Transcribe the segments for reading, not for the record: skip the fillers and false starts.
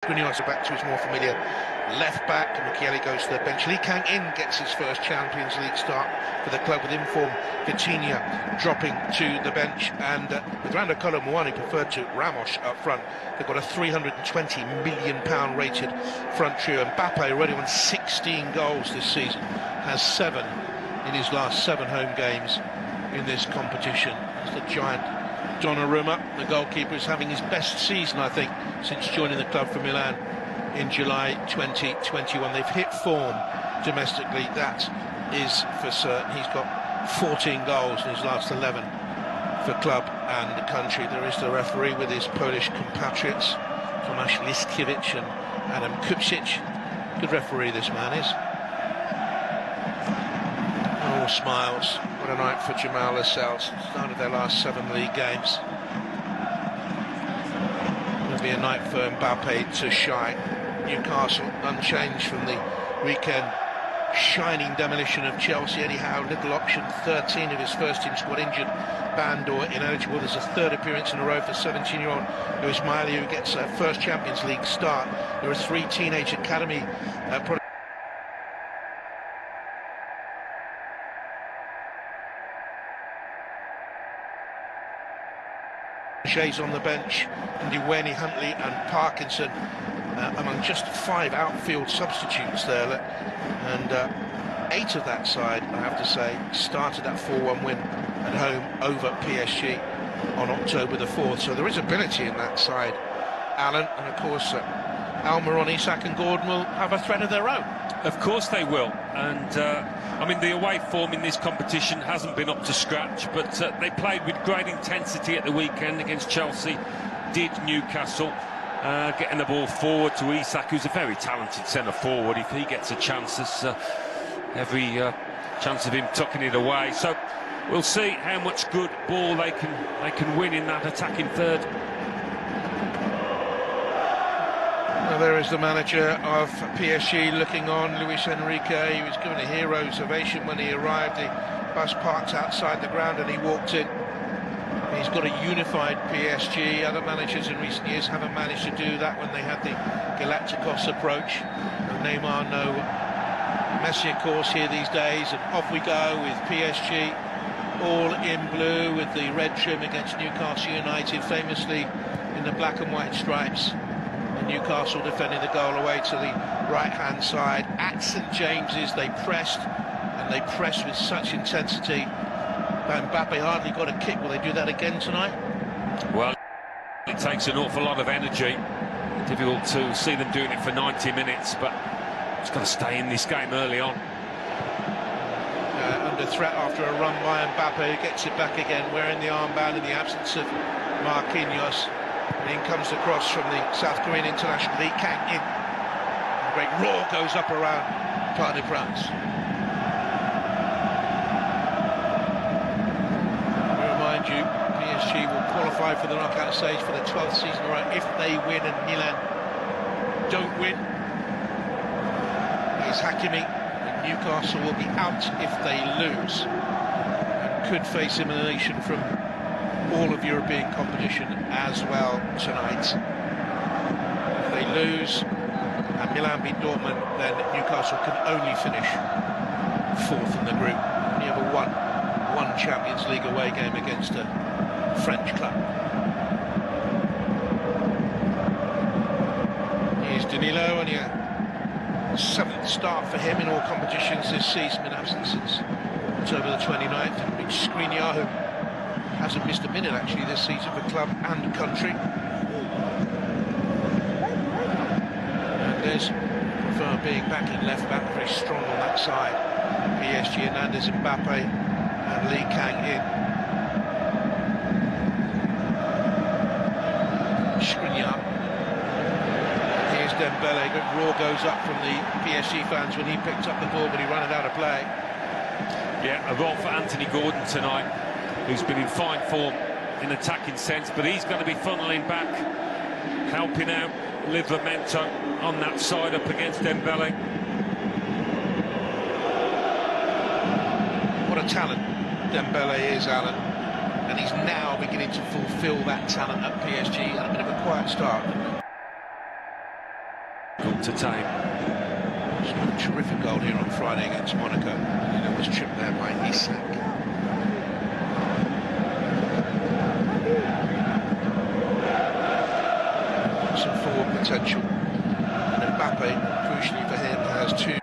Skriniar back to his more familiar left back. Mukiele goes to the bench. Lee Kang-in gets his first Champions League start for the club with informed Vitinha dropping to the bench, and with Rando Kolo Muani preferred to Ramos up front. They've got a £320 million rated front trio. Mbappe, already won 16 goals this season, has 7 in his last 7 home games in this competition. It's the giant Donnarumma, the goalkeeper, is having his best season, I think, since joining the club from Milan in July 2021. They've hit form domestically, that is for certain. He's got 14 goals in his last 11 for club and country. There is the referee with his Polish compatriots, Tomasz Liskiewicz and Adam Kupcic. Good referee this man is. All smiles. What a night for Jamal Lascelles. Started their last 7 league games. It'll be a night for Mbappe to shine. Newcastle unchanged from the weekend shining demolition of Chelsea. Anyhow, little option, 13 of his first team squad injured, banned or ineligible. There's a 3rd appearance in a row for 17-year-old Luis Miley, who gets a first Champions League start. There are 3 teenage academy Shays on the bench, Ndiweni, Huntley and Parkinson among just 5 outfield substitutes there, and 8 of that side, I have to say, started that 4-1 win at home over PSG on October the 4th, so there is ability in that side, Alan, and of course Almiron, Isak and Gordon will have a threat of their own. Of course they will, and I mean, the away form in this competition hasn't been up to scratch, but they played with great intensity at the weekend against Chelsea, did Newcastle, getting the ball forward to Isak, who's a very talented centre-forward. If he gets a chance, there's every chance of him tucking it away. So we'll see how much good ball they can win in that attacking third. Well, there is the manager of PSG looking on, Luis Enrique. He was given a hero's ovation when he arrived. The bus parked outside the ground and he walked in. He's got a unified PSG. Other managers in recent years haven't managed to do that when they had the Galacticos approach. No Neymar, no Messi, of course, here these days. And off we go with PSG, all in blue with the red trim against Newcastle United, famously in the black and white stripes. Newcastle defending the goal away to the right-hand side. At St James's, they pressed, and they pressed with such intensity. Mbappe hardly got a kick. Will they do that again tonight? Well, it takes an awful lot of energy. Difficult to see them doing it for 90 minutes, but it's got to stay in this game early on. Under threat after a run by Mbappe, who gets it back again, wearing the armband in the absence of Marquinhos. And in comes the cross from the South Korean international, Lee Kang-in. A great roar goes up around Parc des Princes. We remind you, PSG will qualify for the knockout stage for the 12th season in a row if they win and Milan don't win. Here's Hakimi, and Newcastle will be out if they lose and could face elimination from all of European competition as well tonight. If they lose and Milan beat Dortmund, then Newcastle can only finish 4th in the group. Only ever one Champions League away game against a French club. Here's Danilo, only a 7th start for him in all competitions this season, been absent since October the 29th. And big Skriniar, who hasn't missed a minute actually this season for club and country. Hernandez prefer being back in left back, very strong on that side. PSG, Hernandez, Mbappe and Lee Kang-in. Skriniar. Here's Dembele. Good roar goes up from the PSG fans when he picked up the ball, but he ran it out of play. Yeah, a roll for Anthony Gordon tonight, who's been in fine form in attacking sense, but he's going to be funneling back, helping out Livramento on that side up against Dembele. What a talent Dembele is, Alan, and he's now beginning to fulfil that talent at PSG. Had a bit of a quiet start, didn't he? Good to tame. A terrific goal here on Friday against Monaco. It was tripped there by Isak. Some forward potential. And Mbappe, crucially for him, has two.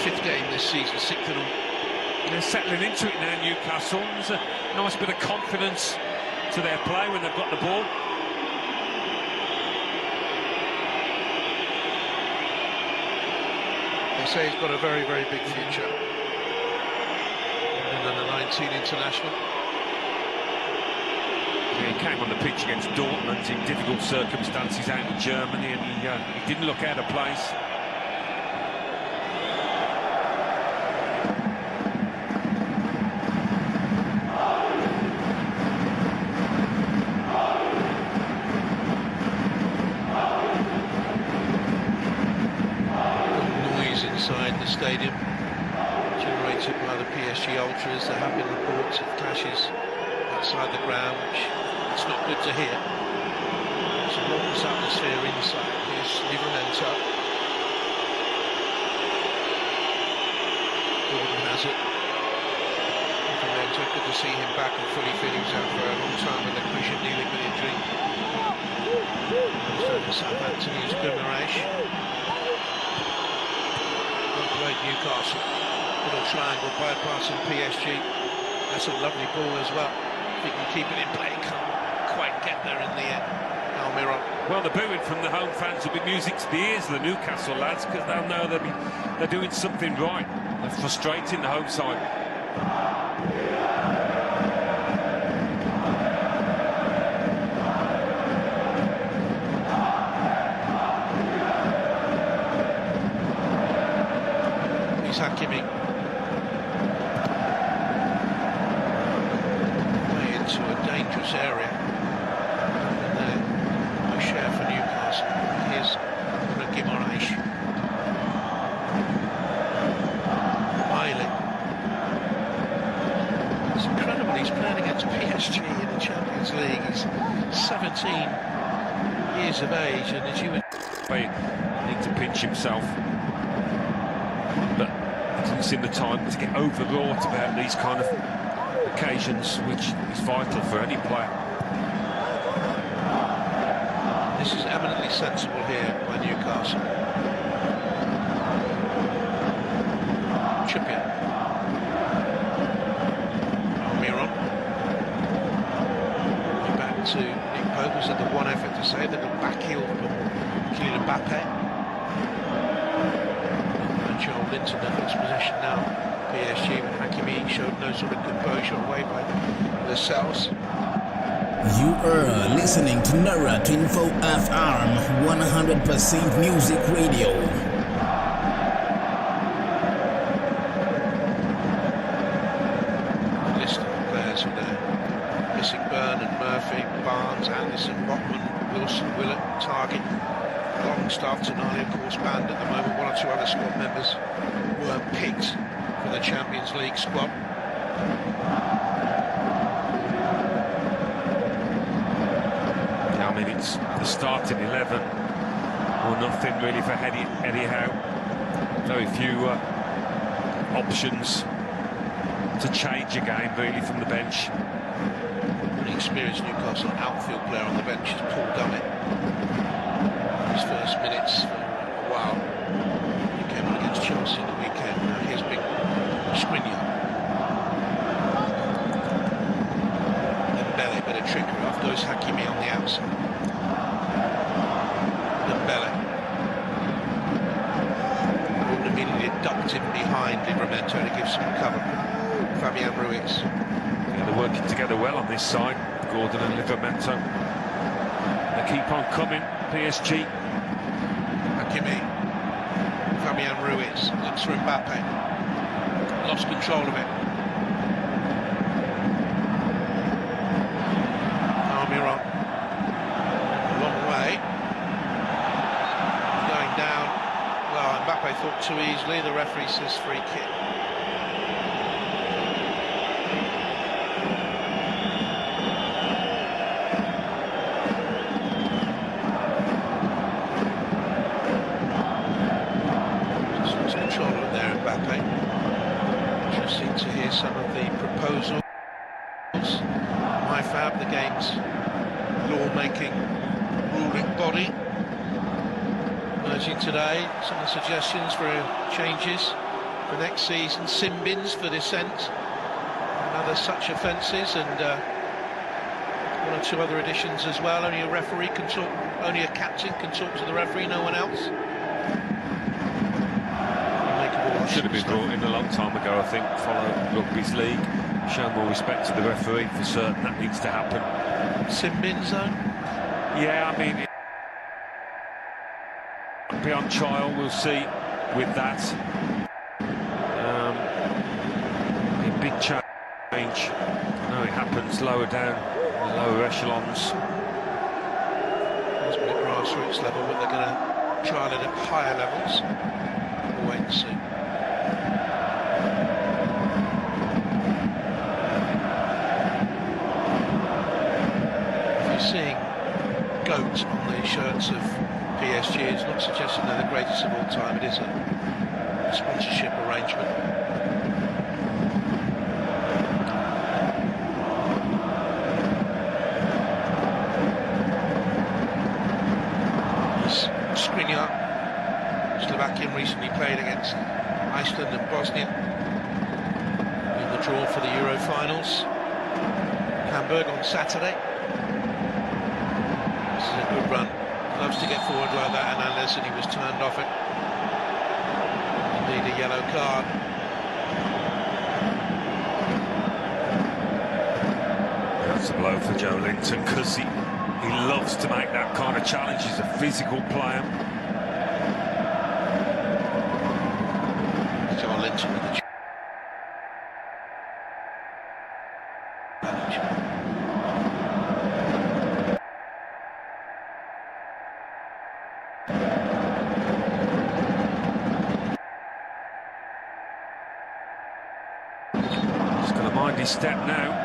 fifth game this season, sixth in all. They're settling into it now, Newcastle. There's a nice bit of confidence to their play when they've got the ball. They say he's got a very, very big future. And under 19 international. Yeah, he came on the pitch against Dortmund in difficult circumstances out in Germany, and he didn't look out of place. Inside the stadium, generated by the PSG ultras. There have been reports of clashes outside the ground, which it's not good to hear. There's a raucous atmosphere inside. Here's Livramento. Gordon has it. Livramento, good to see him back and fully fit. He was out for a long time with a cruciate knee ligament injury. Goes down to Southampton, here's Guimaraes. Newcastle, little triangle bypassing PSG. That's a lovely ball as well. If he can keep it in play, can't quite get there in the end. Almiron. Well, the booing from the home fans will be music to the ears of the Newcastle lads, because they'll know they're doing something right. They're frustrating the home side. Isak way into a dangerous area. And no share for Newcastle. Here's Guimaraes. Miley. It's incredible. He's playing against PSG in the Champions League. He's 17 years of age, and as you would need to pinch himself. But doesn't seem the time to get overwrought about these kind of occasions, which is vital for any player. This is eminently sensible here by Newcastle. Chip in. Almiron. Back to Nick Pope, who's had the one effort to save. They've got back heel from Kylian Mbappe. Joel Linton in its possession now. PSG with Hakimi showed no sort of composure away by themselves. You are listening to Nara 24 FM 100% music radio. A list of players who are there. Missing Byrne and Murphy, Barnes, Anderson, Botman, Wilson, Willett, Target. Longstaff, Tonali, of course, banned at the moment. One or two other squad members were picked for the Champions League squad. I mean, it's the starting 11 or nothing really for Eddie Howe. Very few options to change a game really from the bench. An experienced Newcastle outfield player on the bench is Paul Dummett. His first minutes for a while. He came on against Chelsea at the weekend. Now here's big Skriniar. Dembele, bit of trickery. Off goes Hakimi on the outside. Dembele. Gordon immediately ducked him behind Livramento to give some cover. Fabian Ruiz. Yeah, they're working together well on this side, Gordon and Livramento. They keep on coming, PSG. Hakimi, Fabian Ruiz, looks for Mbappe, lost control of it. Almiron, a long way, going down. Well, Mbappe thought too easily. The referee says free kick. Interesting to hear some of the proposals. MyFab, the game's law-making, ruling body, emerging today. Some of the suggestions for changes. for next season. Sin bins for dissent, and other such offences, and one or two other additions as well. Only a referee can talk, only a captain can talk to the referee, no one else. Should have been brought in a long time ago, I think. Follow rugby's league, show more respect to the referee for certain. That needs to happen. Sin bin zone? Yeah, I mean, be on trial, we'll see with that. A big change. I know it happens lower down, the lower echelons. It's been at grassroots level, but they're going to trial it at higher levels. We'll wait and see. If you're seeing goat on the shirts of PSG, it's not suggesting they're the greatest of all time. It is a sponsorship arrangement. Skriniar, Slovakian, recently played against Iceland and Bosnia in the draw for the Euro finals. Hamburg on Saturday. This is a good run. Loves to get forward like that, Hernandez, and he was turned off it. Indeed, a yellow card. That's a blow for Joe Linton, because he loves to make that kind of challenge. He's a physical player. Joe Linton with the challenge. He's going to mind his step now.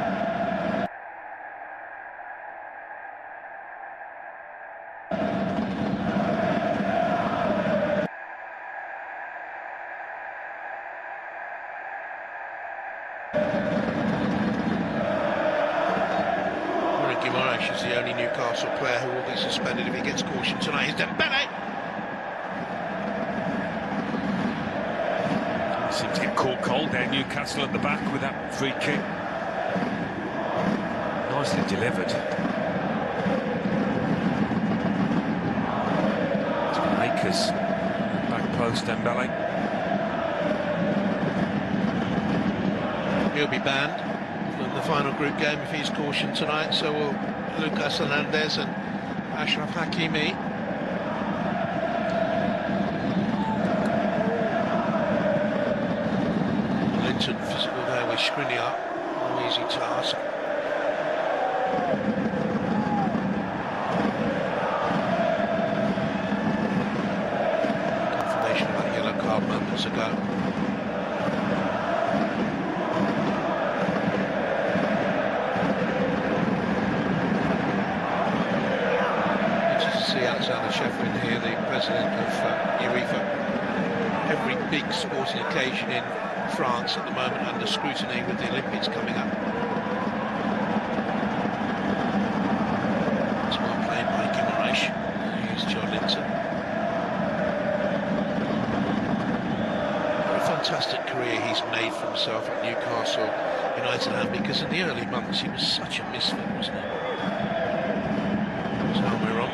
Is the only Newcastle player who will be suspended if he gets caution tonight. Is Dembele. Seems to get caught cold there, Newcastle at the back with that free kick. Nicely delivered. Akers, back post, Dembele. He'll be banned from the final group game if he's cautioned tonight, so will Lucas Hernandez and Ashraf Hakimi. Linton physical there with Skriniar. No easy task. Confirmation of that yellow card moments ago. Sheffield here, the president of UEFA. Every big sporting occasion in France at the moment under scrutiny with the Olympics coming up. It's well played by Guimaraes. Here's Joe Linton. What a fantastic career he's made for himself at Newcastle United, and because in the early months he was such a misfit, wasn't he? So we're on.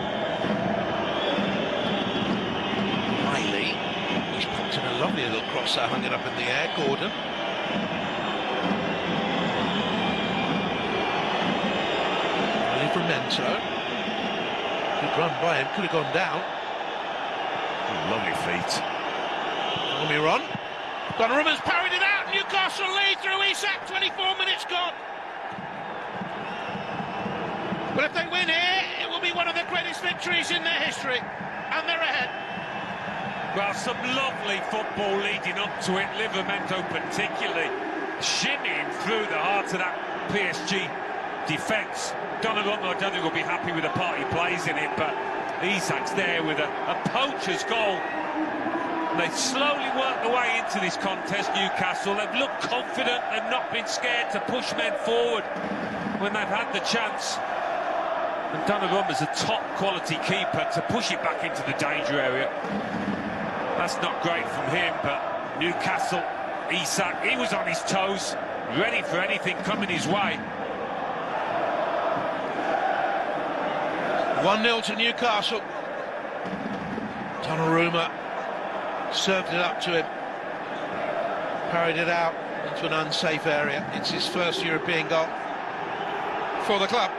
Lovely little cross out, hung it up in the air. Gordon. Livramento. Good run by him, could have gone down. Lovely feet. Almiron. Donnarumma's parried it out. Newcastle lead through Isak. 24 minutes gone. But if they win here, it will be one of the greatest victories in their history. And they're ahead. Well, some lovely football leading up to it. Livramento particularly shimmying through the heart of that PSG defence. Donnarumma, I don't think will be happy with the part he plays in it, but Isak's there with a poacher's goal. And they slowly work their way into this contest, Newcastle. They've looked confident, they've not been scared to push men forward when they've had the chance. And Donnarumma's a top quality keeper to push it back into the danger area. That's not great from him, but Newcastle Isak, he was on his toes, ready for anything coming his way. 1-0 to Newcastle. Donnarumma served it up to him, parried it out into an unsafe area. It's his first European goal for the club.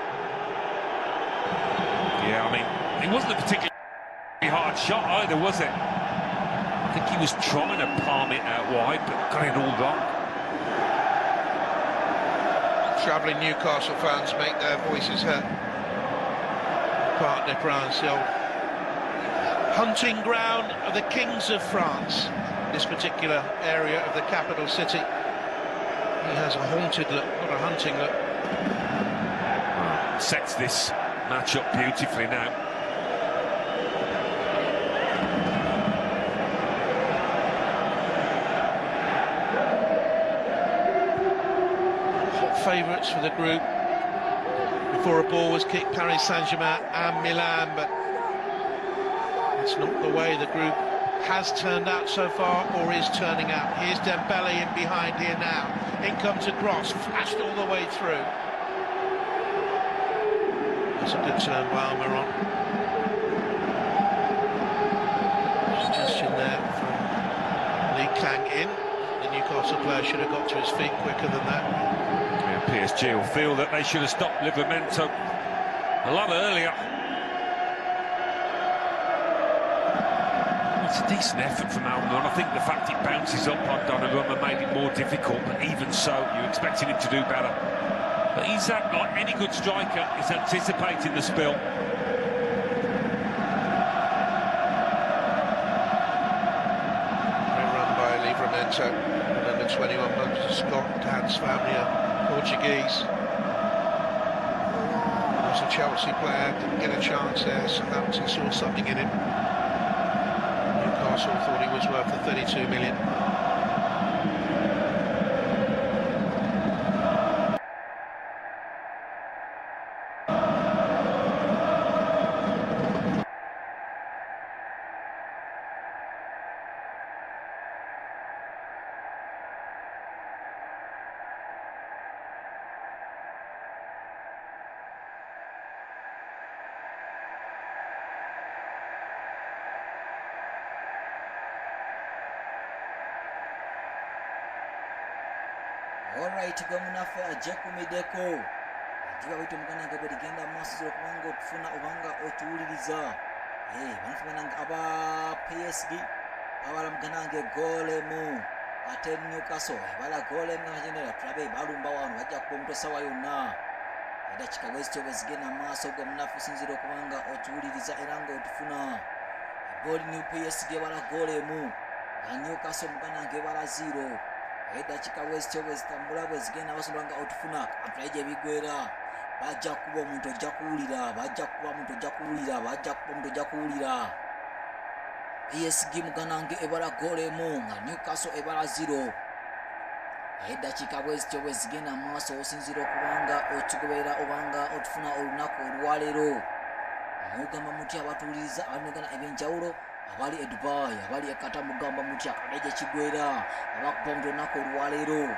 Yeah, I mean, it wasn't a particularly hard shot either, was it? I think he was trying to palm it out wide, but got it all wrong. Travelling Newcastle fans make their voices heard. Parc des Princes, the old hunting ground of the kings of France, this particular area of the capital city. He has a haunted look, not a hunting look. Sets this match up beautifully now. Hot favourites for the group. Before a ball was kicked, Paris Saint-Germain and Milan, but it's not the way the group has turned out so far, or is turning out. Here's Dembele in behind here now. In comes a cross, flashed all the way through. That's a good turn by Almiron. Suggestion there from Lee Kang in. The Newcastle player should have got to his feet quicker than that. Yeah, PSG will feel that they should have stopped Livramento a lot earlier. It's a decent effort from Almiron. I think the fact it bounces up on Donnarumma made it more difficult, but even so, you're expecting him to do better. But Isak, like any good striker, is anticipating the spill. Great run by Livramento, number 21, belongs to Scott. Dad's family are Portuguese. Was a Chelsea player, didn't get a chance there. Southampton saw something in him. Newcastle thought he was worth the 32 million. Alright, gwamunafe ajekumideko ajiba witu mukananga bwe ligenda maaso kubanga okufuna obanga otuwuliriza banafumananga aba PSG abala mukananga golemu ate Newcastle bala golemu ajenera tulabe balumba wano bajja kuba omutosa wa yonna edakika bwezityo bwe zigenda maaso gwamunafe osinzira okubanga otuwuliriza era nga otufuna goli New PSG bala golemu nga Newcastle mukananga bala 0. Edakika bwezityo bwe zitambula bwe zigenda basobola nga otufuna atulaije bigwera bajja kuba omuntu ojja kuwulira bajja kuba omuntu ojja kuwulira bajja kuba omuntu ojja kuwulira PSG muganange ebala golemu nga Newcastle ebala 0. Edakika bwezityo bwe zigenda maaso osinzira okubanga otugoberera obanga otufuna olunaku olwaleero mugamba mutya abatuwuliriza abanogana ebyenjawulo abali e Dubai abali e Qatar mugamba mutya kaleje kigwera abakuba mu lunaku olwaleero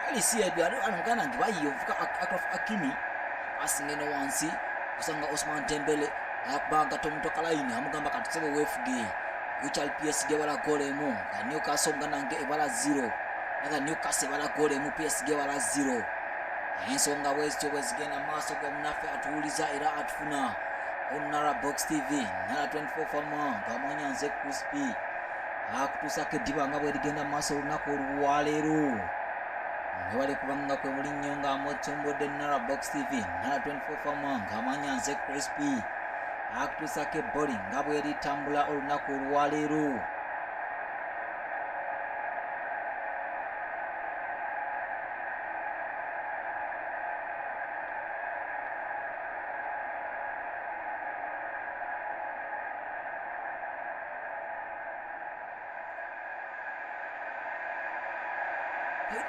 alisi ebyalo anogana nti bayiyovuka Akraf Hakimi asingeno wansi kusanga Ousmane Dembele akubanga tomutoka line amugamba katusebe wefuge guchal PSG wala golemu nga Newcastle nganange ebala 0 nga Newcastle wala golemu PSG wala 0. Ensonga bwezityo bwe zigenda maaso gwamunafe atuwuliza era atufuna on Nara Box TV Nara 24 Fama ngamanya nze Crispy akutusa kediba nga bwe ligenda maaso olunaku olwaleero mwebale kubanga kwe muli nnyo nga amotumbudde Nara Box TV Nara 24 Fama ngamanya nze Crispy akutusa keboli nga bwe litambula olunaku olwaleero.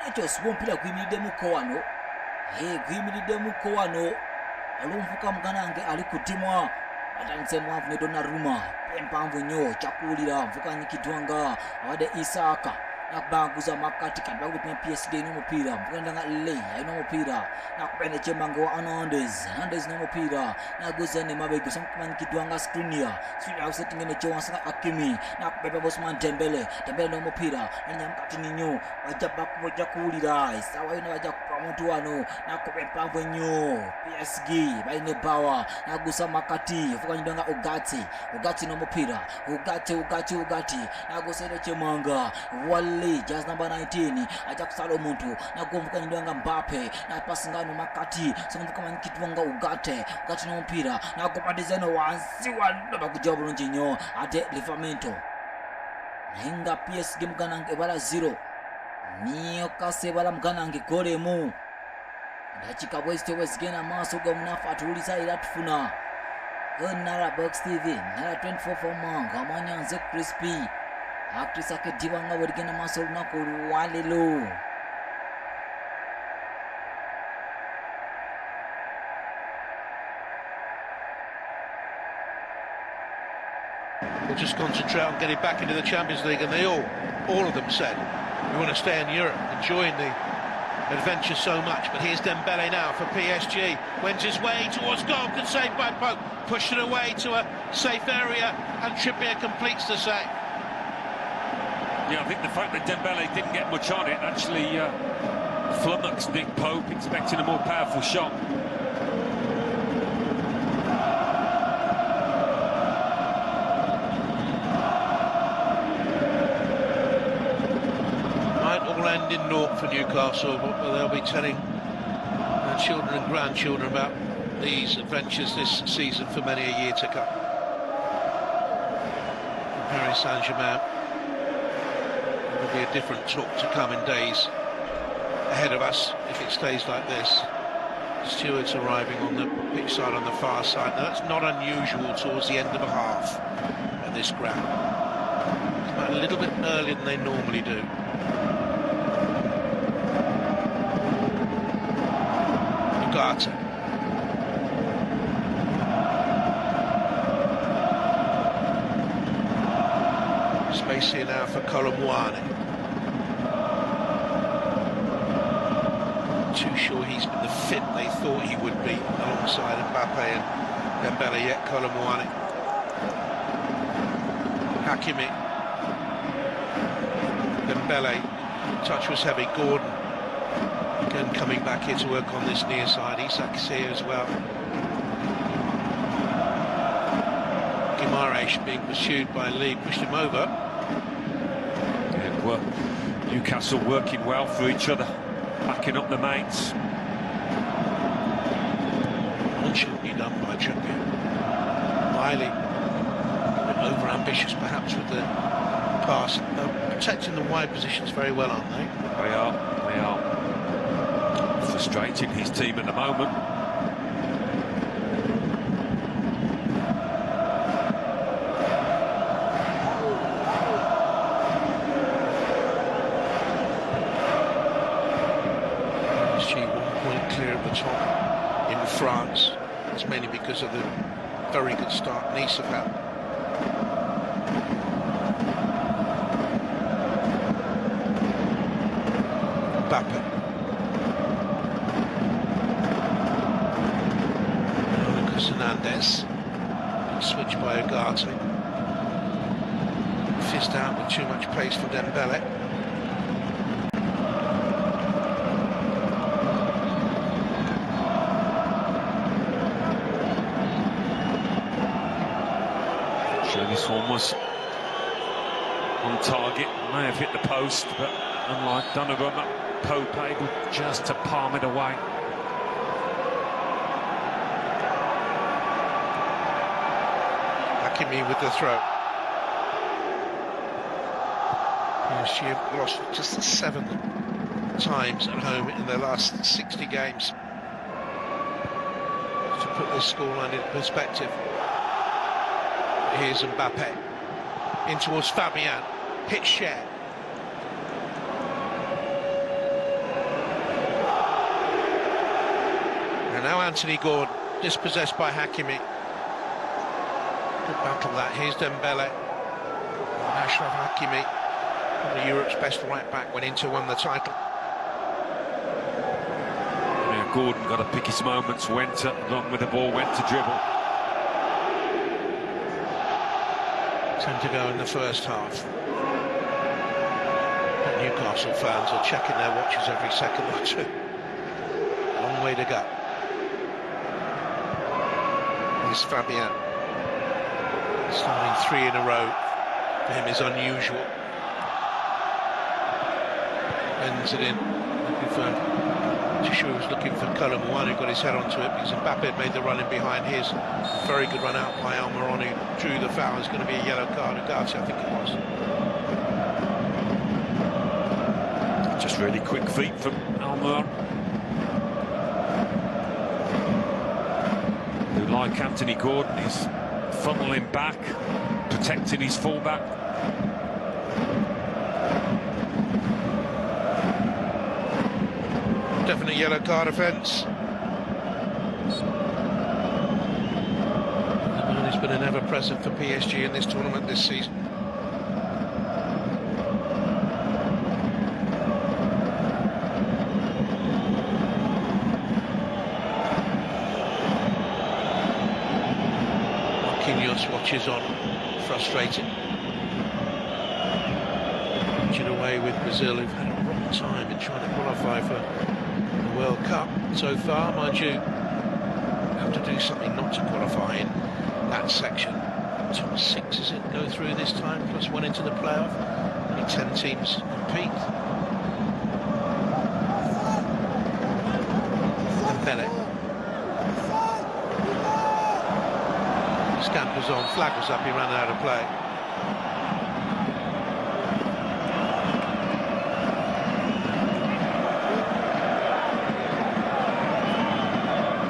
Nachos bompira gwimiriddemukko wano gwimiriddemukko wano olumfuka muganange ali kutimwa atanditse mwavu ne Donnarumma empamvu nnyo kyakuwulira mvukanyikidwa nga awadde Isak nakubanguza makati kati bakubipima PSG n'omupiira mvuganda nga Ley alina omupiira nakuba nekyembange wa Hernandez n'omupiira naguza ne mabega samukumanyikiddwa nga Skriniar akusetinga nekyewansi nga Hakimi nakuba Ousmane Dembele n'omupiira nanyamukati ninyo bajja kuwulira essaawa yona bajja kukuba omuntu wano nakuba empanvu ennyo PSG balina ebbawa nagusa makati ovuganyiddwa nga Ugati n'omupiira Ugati nagusa nekyemanga jazz number 19 ajja kusala omuntu nagomvukanyidwa nga Mbappe napasinga no makati singomvukamanyikidwa nga Ugati n'omupiira nagomba designo wansi wano bakujja bulungi nnyo ate Livramento naye nga PSG muganange ebala 0 Newcastle ebala muganange goal emu ndakika bwezigenda maaso gomunafu atuwuliza era tufuna Nara Box TV Nara 24 Fomanga amanyanze Crispy Actress Diva nga bweligenda maaso olunaku olwaleero. We'll just concentrate on getting back into the Champions League, and they all of them said we want to stay in Europe, enjoying the adventure so much. But here's Dembele now for PSG, went his way towards goal, good save by Pope, pushed it away to a safe area, and Trippier completes the save. Yeah, I think the fact that Dembele didn't get much on it actually flummoxed Nick Pope, expecting a more powerful shot. Might all end in naught for Newcastle, but they'll be telling their children and grandchildren about these adventures this season for many a year to come. Paris Saint-Germain. Will be a different talk to come in days ahead of us if it stays like this. Stewards arriving on the pitch side on the far side. Now, that's not unusual towards the end of a half at this ground. It's about a little bit earlier than they normally do. Ugarte. Space here now for Colomwani. Too sure he's been the fit they thought he would be alongside Mbappe and Dembele yet. Colomwani. Hakimi. Dembele. Touch was heavy. Gordon. Again coming back here to work on this near side. Isak is here as well. Guimaraes being pursued by Lee, pushed him over. Yeah, well, Newcastle working well for each other, backing up the mates. Unshouldn't done by Trippier. Miley, a bit over-ambitious perhaps with the pass. Protecting the wide positions very well, aren't they? They are. Frustrating his team at the moment. Clear of the top in France. It's mainly because of the very good start Nice have had. Mbappe. Lucas Hernandez. Switch by Ugarte. Fizzed out with too much pace for Dembele. This one was on target, may have hit the post, but unlike Donnarumma, Pope able just to palm it away. Hakimi with the throw. PSG have lost just 7 times at home in their last 60 games. To put this scoreline in perspective. Here's Mbappe, in towards Fabian, hit share. And now Anthony Gordon, dispossessed by Hakimi. Good battle that. Here's Dembele. Ashraf Hakimi, probably Europe's best right back, went in to win the title. Yeah, Gordon got to pick his moments, went to along with the ball, went to dribble. 10 to go in the first half. And Newcastle fans are checking their watches every second or two. Long way to go. Here's Fabian. Starting 3 in a row for him is unusual. Bends it in. Looking for Joshua was looking for Colomwani, who got his head onto it because Mbappe made the run in behind his. Very good run out by Almiron, who drew the foul. It's going to be a yellow card. Ugarte, I think it was. Just really quick feet from Almiron, who, like Anthony Gordon, is funneling back, protecting his fullback. Definite yellow card offence. The man who's been an ever-present for PSG in this tournament this season. Marquinhos watches on, frustrated. Punching away with Brazil, who've had a wrong time in trying to qualify for the World Cup so far. Mind you, have to do something not to qualify in that section. Top 6, is it? Go through this time, plus 1 into the playoff. Only 10 teams compete. Dembele. Stamp was on, flag was up, he ran out of play.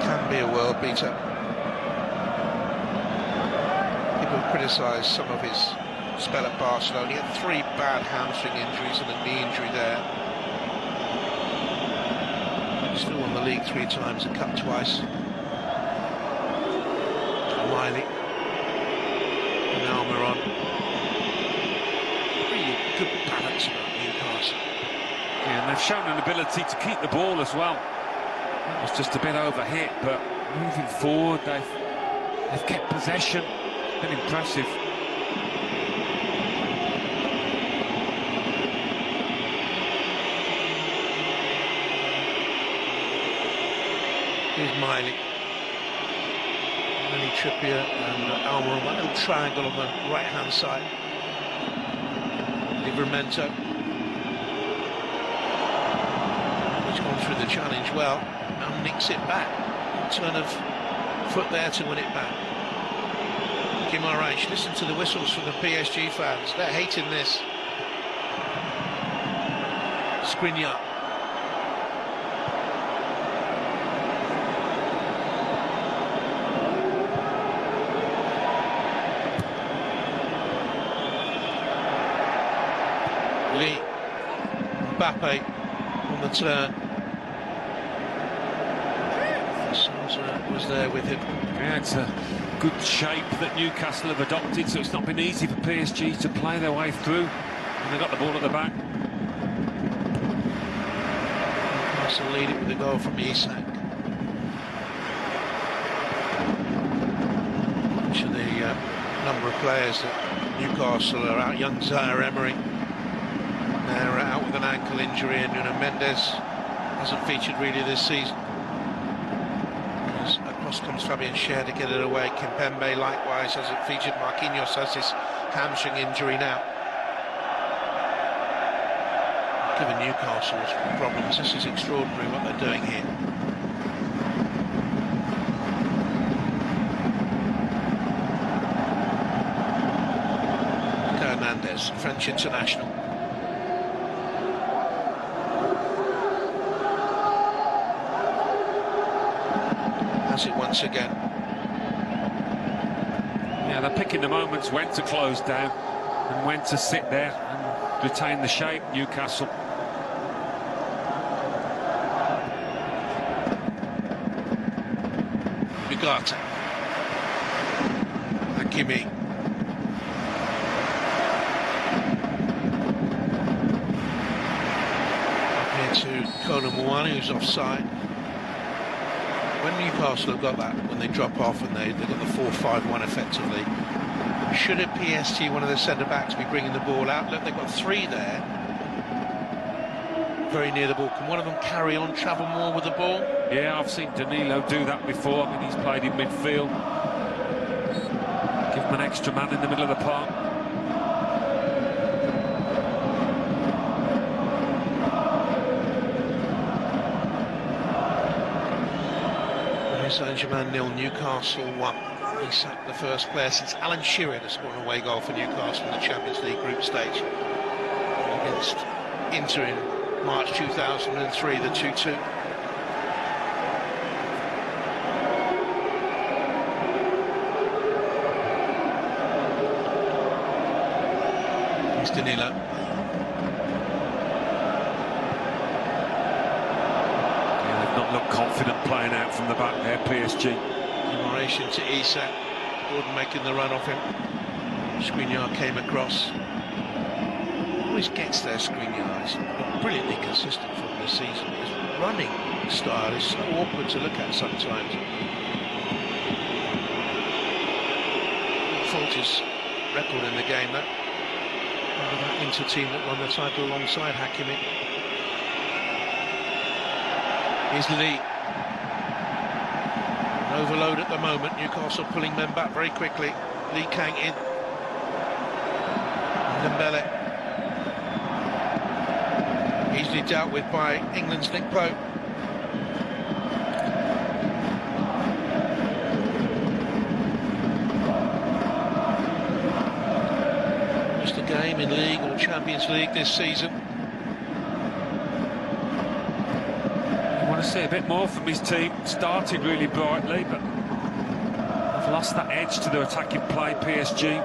Can be a world beater. People criticise some of his spell at Barcelona. He had 3 bad hamstring injuries and a knee injury there. Still won the league 3 times, a cup twice. Miley. Almiron. Really good balance about Newcastle. Yeah, and they've shown an ability to keep the ball as well. It was just a bit overhit, but moving forward, they've kept possession. It's been impressive. Here's Miley. Trippier and Almiron, that little triangle on the right-hand side. Livramento, who's gone through the challenge well, and nicks it back. Turn of foot there to win it back. Guimaraes, listen to the whistles from the PSG fans. They're hating this. Skriniar. Mbappe on the turn. Sousa was there with him. Yeah, it's a good shape that Newcastle have adopted, so it's not been easy for PSG to play their way through. And they got the ball at the back. Newcastle lead it with a goal from Isak. Much of the number of players that Newcastle are out. Young Zaire Emery. They're out with an ankle injury, and Nuno Mendes hasn't featured really this season. As across comes Fabian Schär to get it away. Kimpembe likewise hasn't featured. Marquinhos has this hamstring injury now. Given Newcastle's problems, this is extraordinary what they're doing here. Hernandez, French international. It once again. Yeah, they're picking the moments when to close down and when to sit there and retain the shape, Newcastle. Ugarte. Hakimi. Up here to Kolo Muani, who's offside. When Newcastle have got that, when they drop off and they've got the 4-5-1 effectively, should a PSG, one of the centre-backs, be bringing the ball out? Look, they've got three there, very near the ball. Can one of them carry on, travel more with the ball? Yeah, I've seen Danilo do that before. I mean, he's played in midfield. Give him an extra man in the middle of the park. Saint-Germain 0, Newcastle 1. Isak, the first player since Alan Shearer to score an away goal for Newcastle in the Champions League group stage against Inter in March 2003, the 2-2. Here's Danilo. Not look confident playing out from the back there, PSG. Admiration to Isak. Gordon making the run off him. Skriniar came across. Always gets there, Skriniar. He's been brilliantly consistent from this season. His running style is so awkward to look at sometimes. Fault his record in the game, that. That Inter team that won the title alongside Hakimi. Here's Lee. An overload at the moment. Newcastle pulling men back very quickly. Lee Kang in. Dembele. Easily dealt with by England's Nick Pope. Just a game in League or Champions League this season. I want to see a bit more from his team. Started really brightly, but they've lost that edge to their attacking play, PSG.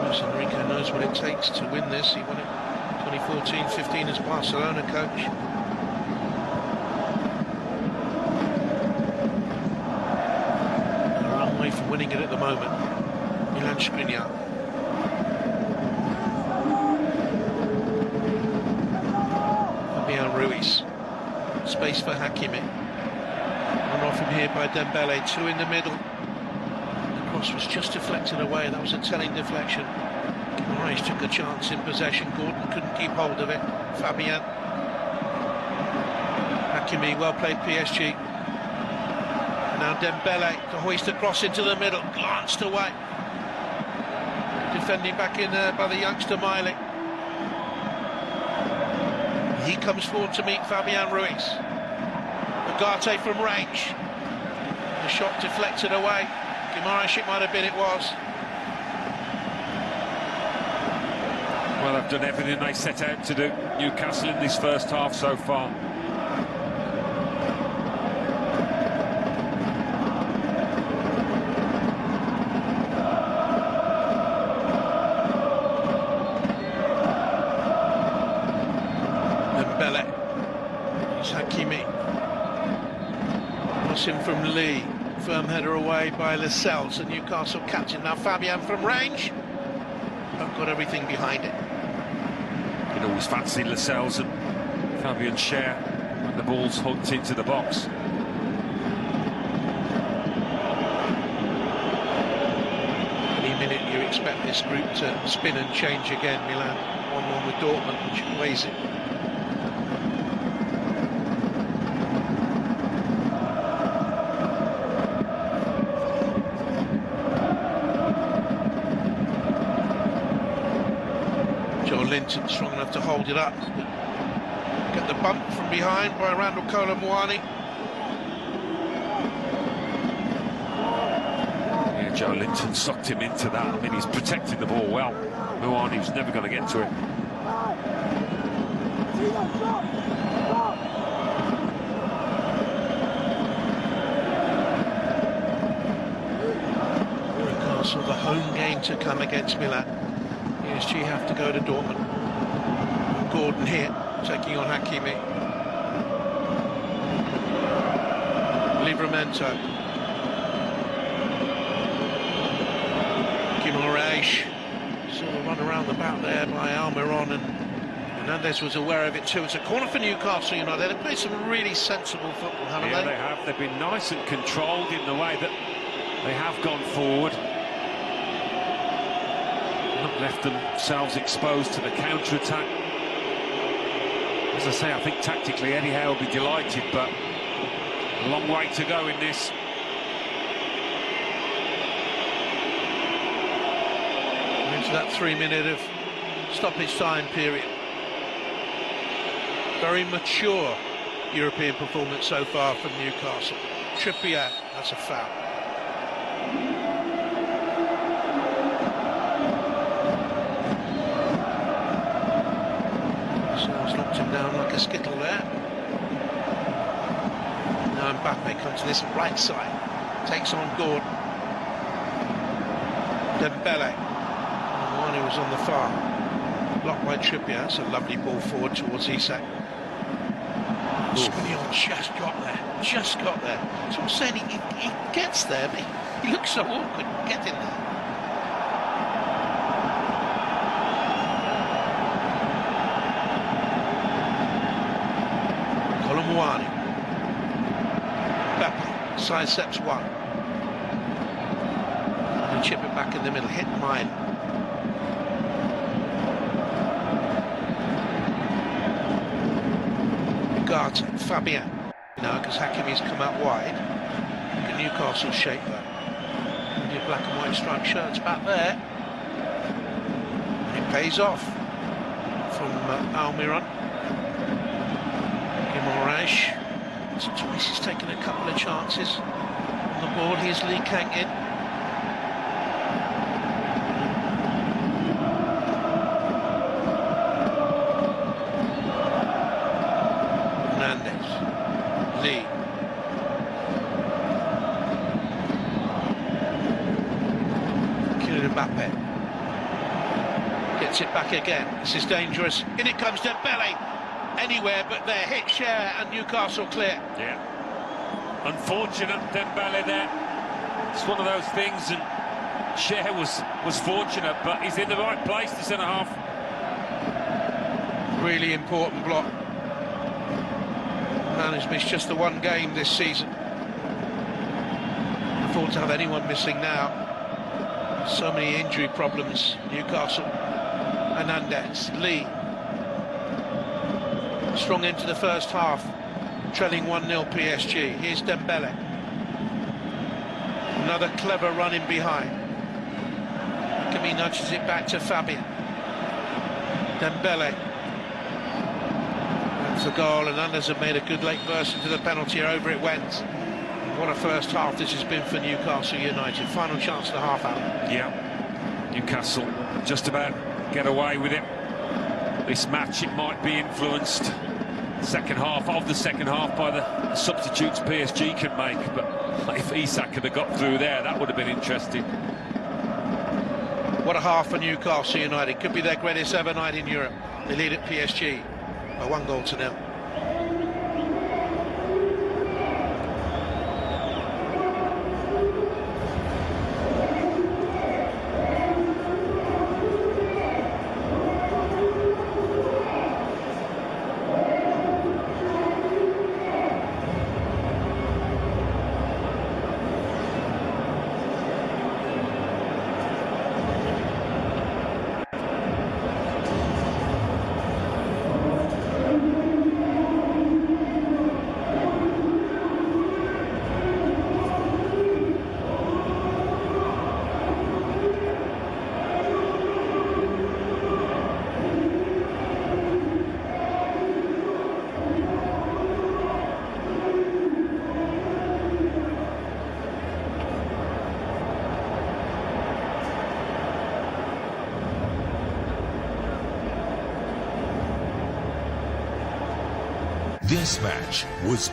Luis Enrique knows what it takes to win this. He won it 2014-15 as Barcelona coach. They're a long way from winning it at the moment. Milan Skriniar. Ruiz. Space for Hakimi. One off him here by Dembele. Two in the middle. The cross was just deflected away. That was a telling deflection. Rice took a chance in possession. Gordon couldn't keep hold of it. Fabian. Hakimi, well played PSG. Now Dembele to hoist the cross into the middle. Glanced away. Defending back in there by the youngster Miley. He comes forward to meet Fabian Ruiz. Ugarte from range. The shot deflected away. Guimaraes, it might have been, it was. Well, they've done everything they set out to do, Newcastle, in this first half so far. Hakimi. Cross in from Lee. Firm header away by Lascelles, the Newcastle captain. Now Fabian from range. But got everything behind it. You'd always fancy Lascelles and Fabian share when the ball's hooked into the box. Any minute you expect this group to spin and change again. Milan 1-1 with Dortmund, which weighs it. Linton strong enough to hold it up. Get the bump from behind by Randall Kolo Muani. Yeah, Joe Linton sucked him into that. I mean, he's protecting the ball well. Muani was never going to get to it. Newcastle, the home game to come against Milan. PSG have to go to Dortmund. Gordon here, taking on Hakimi. Livramento. Guimaraes. Sort of run around the back there by Almiron, and Hernandez was aware of it too. It's a corner for Newcastle United. They've played some really sensible football, haven't they? They have. They've been nice and controlled in the way that they have gone forward. Not left themselves exposed to the counter-attack. As I say, I think tactically Eddie Howe will be delighted, but a long way to go in this. Into that 3-minute of stoppage time period. Very mature European performance so far from Newcastle. Trippier, that's a foul. Someone's knocked him down like a skittle there. Now Mbappe comes to this right side, takes on Gordon. Dembele, the one who was on the far, blocked by Trippier. That's a lovely ball forward towards Isak. Skriniar just got there. So I'm saying he gets there, but he looks so awkward getting there. Colomwani. Mbappe sidesteps one. And chip it back in the middle, hit mine. Guards Fabian, because Hakimi's come out wide. Look at Newcastle's shape though. Your black and white striped shirts back there. It pays off from Almiron. Guimaraes. So twice he's taken a couple of chances on the ball. Here's Lee Kang in. Lee. Kylian Mbappe gets it back again. This is dangerous. In it comes Dembele. Anywhere but there. Hit Share and Newcastle clear. Yeah. Unfortunate Dembele there. It's one of those things, and Share was fortunate, but he's in the right place, the centre half. Really important block. Man has missed just the one game this season. I thought to have anyone missing now. So many injury problems. Newcastle. Hernandez. Lee. Strong into the first half. Trailing 1-0 PSG. Here's Dembele. Another clever run in behind. Hakimi nudges it back to Fabian. Dembele. The goal, and Anders have made a good late burst into the penalty, over it went. What a first half this has been for Newcastle United. Final chance of the half hour. Yeah, Newcastle just about get away with it. This match, it might be influenced second half by the substitutes PSG can make, but if Isak had got through there, that would have been interesting. What a half for Newcastle United. Could be their greatest ever night in Europe. They lead at PSG by 1-0. This match was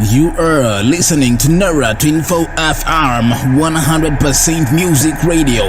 You are listening to Nora Twinfo FM 100% Music Radio.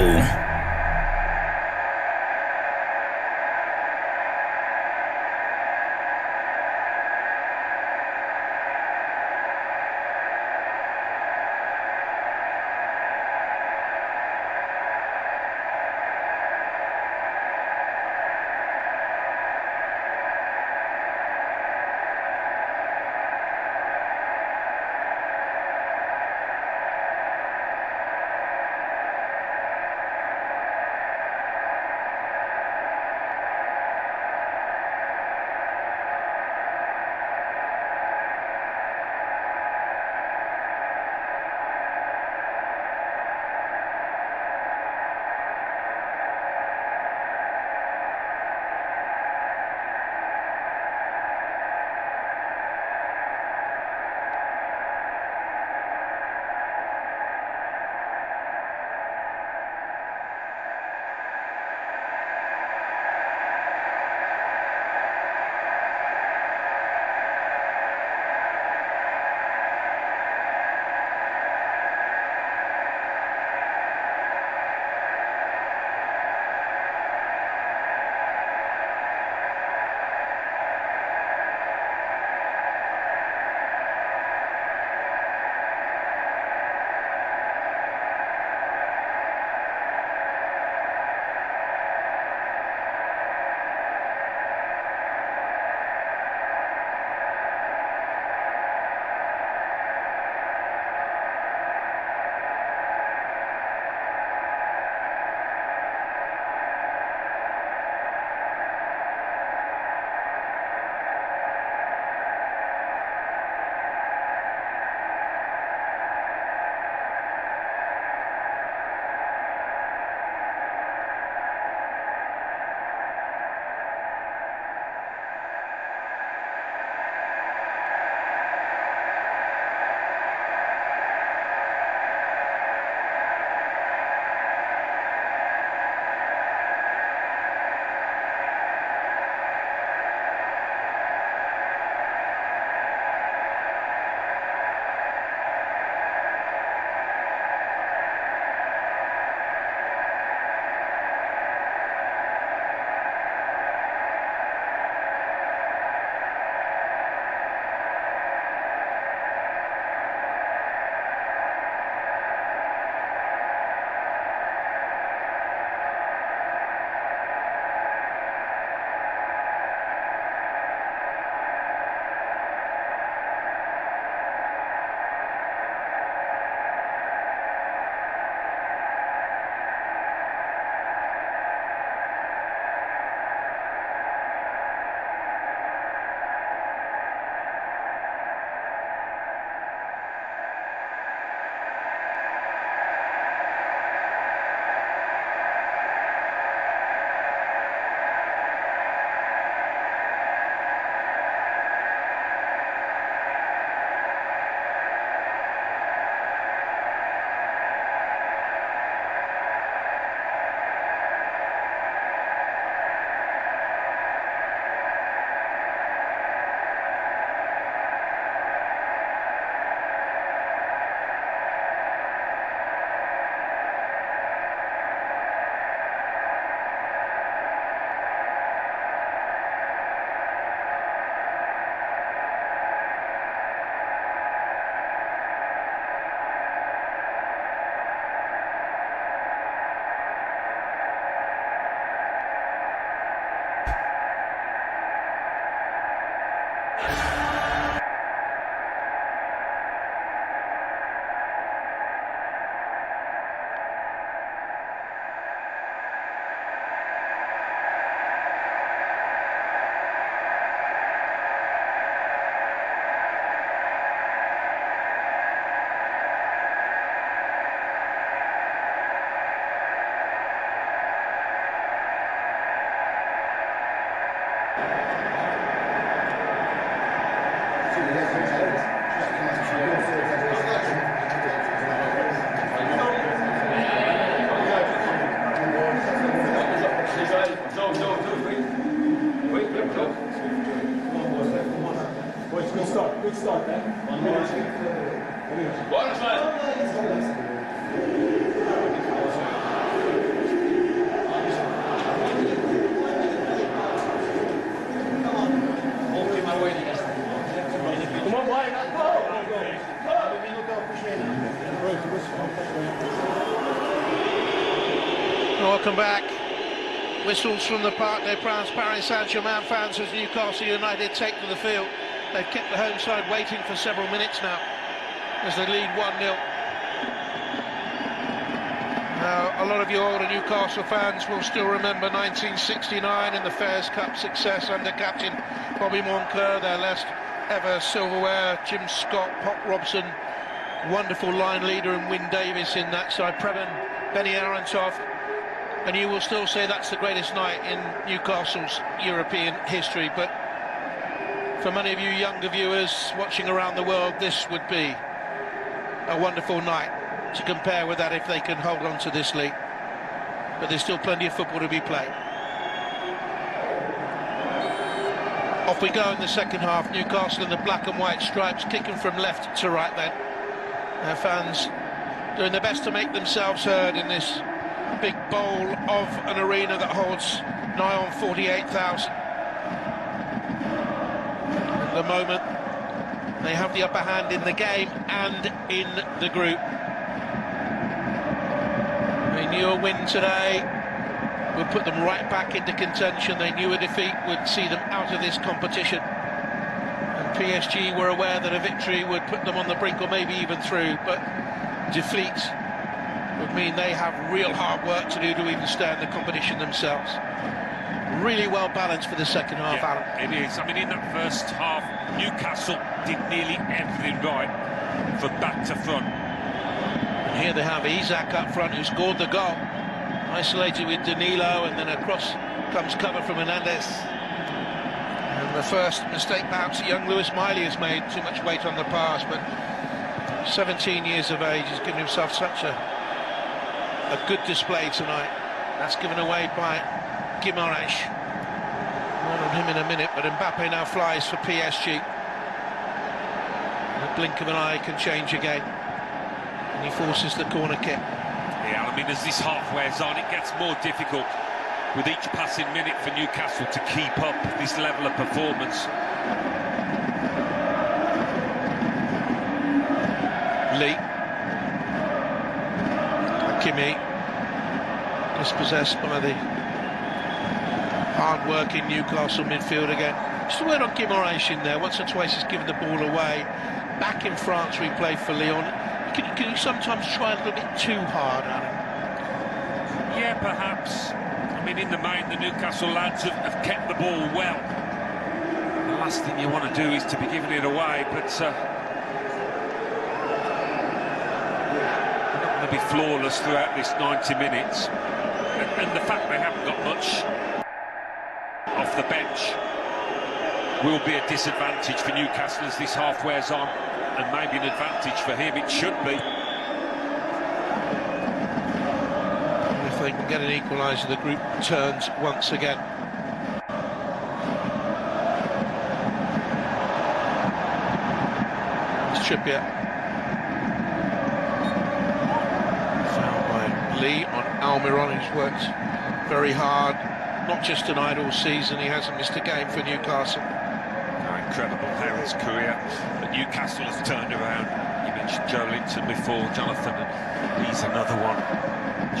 Welcome back. Whistles from the Parc des Princes. Paris Saint-Germain fans as Newcastle United take to the field. They've kept the home side waiting for several minutes now as they lead 1-0. Now, a lot of you older Newcastle fans will still remember 1969 and the Fairs Cup success under captain Bobby Moncur, their last ever silverware. Jim Scott, Pop Robson, wonderful line leader, and Wyn Davis in that side. Preben, Benny Arontoff. And you will still say that's the greatest night in Newcastle's European history. But for many of you younger viewers watching around the world, this would be a wonderful night to compare with that if they can hold on to this league. But there's still plenty of football to be played. Off we go in the second half. Newcastle in the black and white stripes, kicking from left to right then. Their fans doing their best to make themselves heard in this big bowl of an arena that holds nigh on 48,000. At the moment, they have the upper hand in the game and in the group. They knew a win today would put them right back into contention. They knew a defeat would see them out of this competition. And PSG were aware that a victory would put them on the brink or maybe even through, but defeat would mean they have real hard work to do to even stay in the competition themselves. Really well balanced for the second half, yeah, Alan. It is. I mean, in that first half, Newcastle did nearly everything right from back to front. And here they have Isak up front, who scored the goal. Isolated with Danilo, and then across comes cover from Hernandez. And the first mistake perhaps young Lewis Miley has made, too much weight on the pass, but 17 years of age, has given himself such a good display tonight. That's given away by Guimaraes. More on him in a minute, but Mbappe now flies for PSG. In a blink of an eye can change again. And he forces the corner kick. Yeah, I mean, as this half wears on, it gets more difficult with each passing minute for Newcastle to keep up this level of performance. Lee. Kimi. Dispossessed by the hard-working Newcastle midfield again. Just a word on Guimaraes in there. Once or twice he's given the ball away. Back in France where he played for Lyon. Can you sometimes try a little bit too hard, Alan? Yeah, perhaps. I mean, in the main, the Newcastle lads have kept the ball well. The last thing you want to do is to be giving it away, but they're not going to be flawless throughout this 90 minutes. And the fact they haven't got much off the bench will be a disadvantage for Newcastle as this half wears on, and maybe an advantage for him. It should be. If they can get an equaliser, the group turns once again. It's Trippier. Foul by Lee on Almiron, who's worked very hard, not just tonight, all season. He hasn't missed a game for Newcastle. Incredible how his career at Newcastle has turned around. You mentioned Joe Linton before, Jonathan, and he's another one.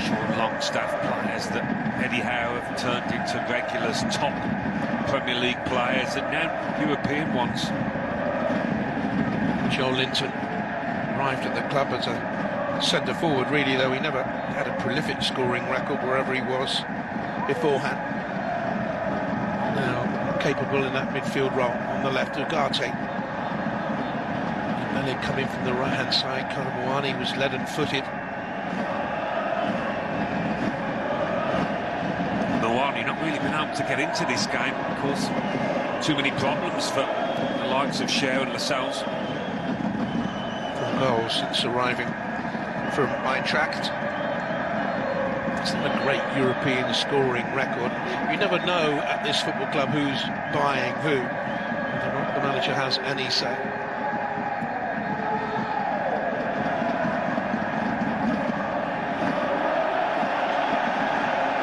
Sean Longstaff, players that Eddie Howe have turned into regulars, top Premier League players, and now European ones. Joe Linton arrived at the club as a centre forward, really, though he never had a prolific scoring record wherever he was beforehand. Now capable in that midfield role on the left, Ugarte. And then coming from the right hand side, Karamoani was leaden-footed. Moani not really been able to get into this game, of course. Too many problems for the likes of Shea and Lascelles. 4 goals since arriving from Eintracht. It's not a great European scoring record. You never know at this football club who's buying who, whether or not the manager has any say.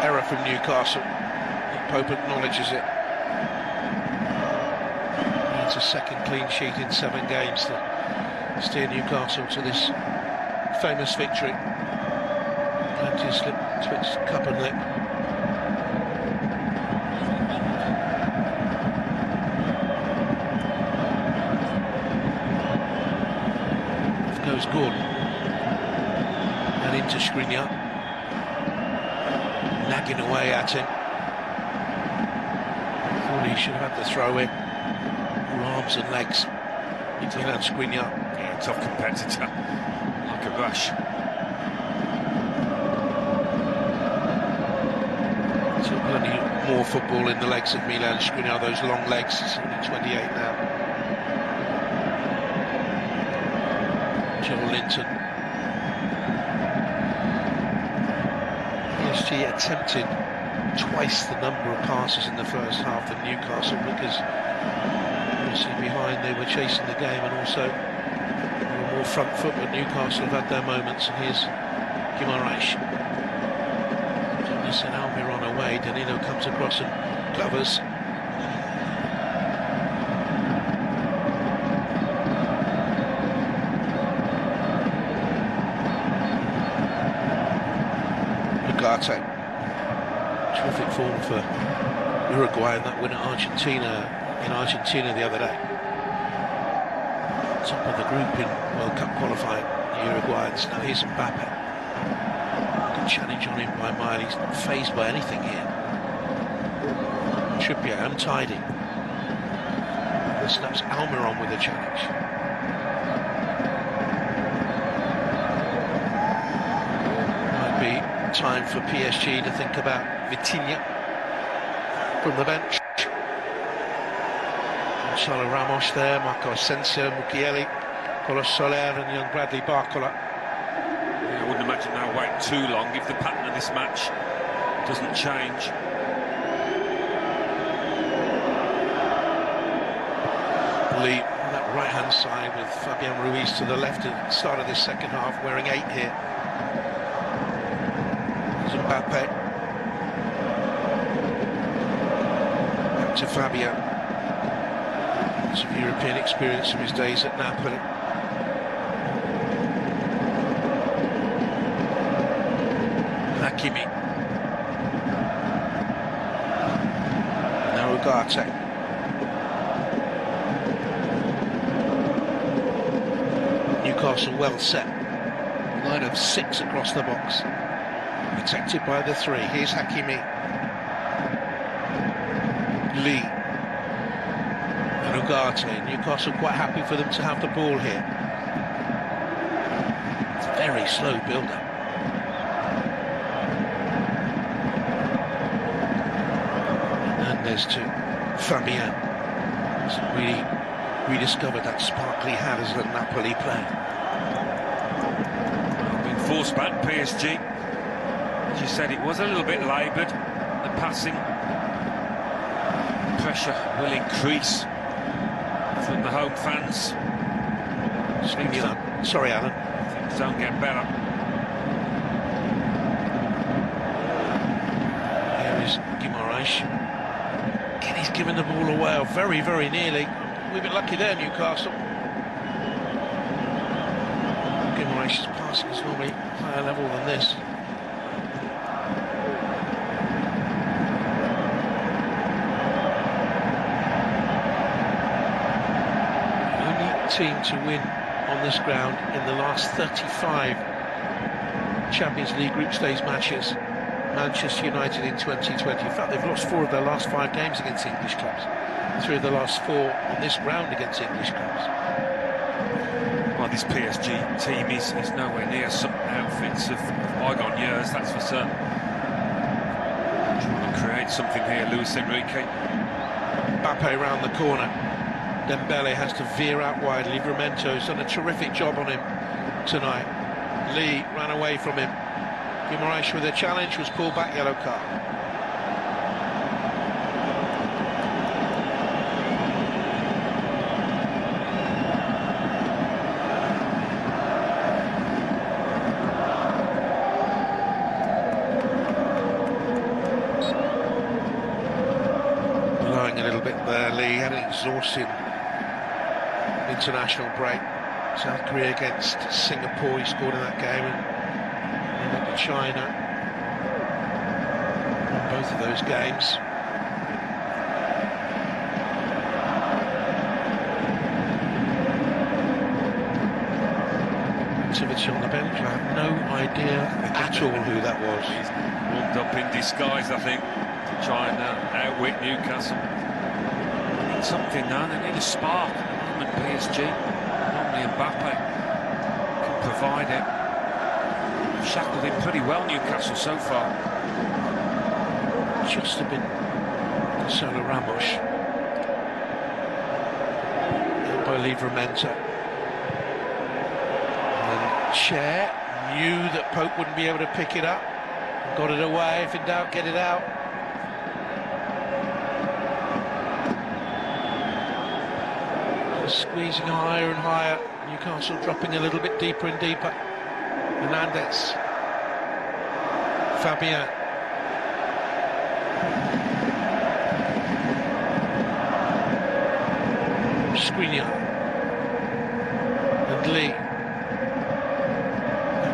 Error from Newcastle. Pope acknowledges it. Needs a second clean sheet in 7 games to steer Newcastle to this famous victory. Plenty of slip twixt cup and lip. Off goes Gordon. And into Skriniar. Nagging away at him. Thought he should have had the throw in. All arms and legs. Milan Skriniar. Yeah, tough competitor. Like a rush. So plenty more football in the legs of Milan Skriniar, those long legs. He's only 28 now. Joel Linton. PSG attempted twice the number of passes in the first half than Newcastle because obviously behind they were chasing the game and also they were more front foot, but Newcastle have had their moments. And here's Guimaraes. Jonas and Almiron away. Danilo comes across and covers. Ugarte. Terrific form for Uruguay in that win at Argentina the other day. Top of the group in World Cup qualifying, the Uruguayans. Now here's Mbappe. Good challenge on him by Mile. He's not fazed by anything here. Trippier untidy. Snaps Almiron with a challenge. Might be time for PSG to think about Vitinha from the bench. Gonzalo Ramos there, Marco Asensio, Mukiele, Carlos Soler and young Bradley Barcola. Yeah, I wouldn't imagine they'll wait too long if the pattern of this match doesn't change. Lee on that right-hand side with Fabian Ruiz to the left at the start of this second half, wearing 8 here. Mbappe. Back to Fabian. Some European experience from his days at Napoli. Hakimi. Now Ugarte. Newcastle well set. Line of 6 across the box. Protected by the 3. Here's Hakimi. Lee. And Ugarte. Newcastle quite happy for them to have the ball here. It's a very slow build-up. Hernandez to Fabian. He's really rediscovered that spark he had as a Napoli player. Been forced back, PSG. As you said, it was a little bit laboured, the passing. Pressure will increase from the home fans. Sorry, Alan. Things don't get better. Here is Guimaraes. Again, he's given the ball away, or very, very nearly. We've been lucky there, Newcastle. Guimaraes' passing is normally higher level than this. Team to win on this ground in the last 35 Champions League group stage matches. Manchester United in 2020. In fact, they've lost 4 of their last 5 games against English clubs. 3 of the last 4 on this ground against English clubs. Well, this PSG team is nowhere near some outfits of bygone years, that's for certain. Trying to create something here, Luis Enrique. Mbappe round the corner. Dembele has to veer out wide. Livramento's done a terrific job on him tonight. Lee ran away from him. Guimaraes with a challenge, was pulled back, yellow card. Blowing a little bit there, Lee had an exhausting international break. South Korea against Singapore, he scored in that game, and China in both of those games. Activity on the bench, I have no idea at all who that was. He's warmed up in disguise, I think. China outwit Newcastle. They need something now, they need a spark at the moment, PSG. Normally Mbappe can provide it. They've shackled him pretty well, Newcastle, so far. Just a bit Solo Ramos. Elbow Livramento. Chair knew that Pope wouldn't be able to pick it up, got it away. If in doubt, get it out. Squeezing higher and higher. Newcastle dropping a little bit deeper and deeper. Hernandez, Fabian, Skriniar and Lee.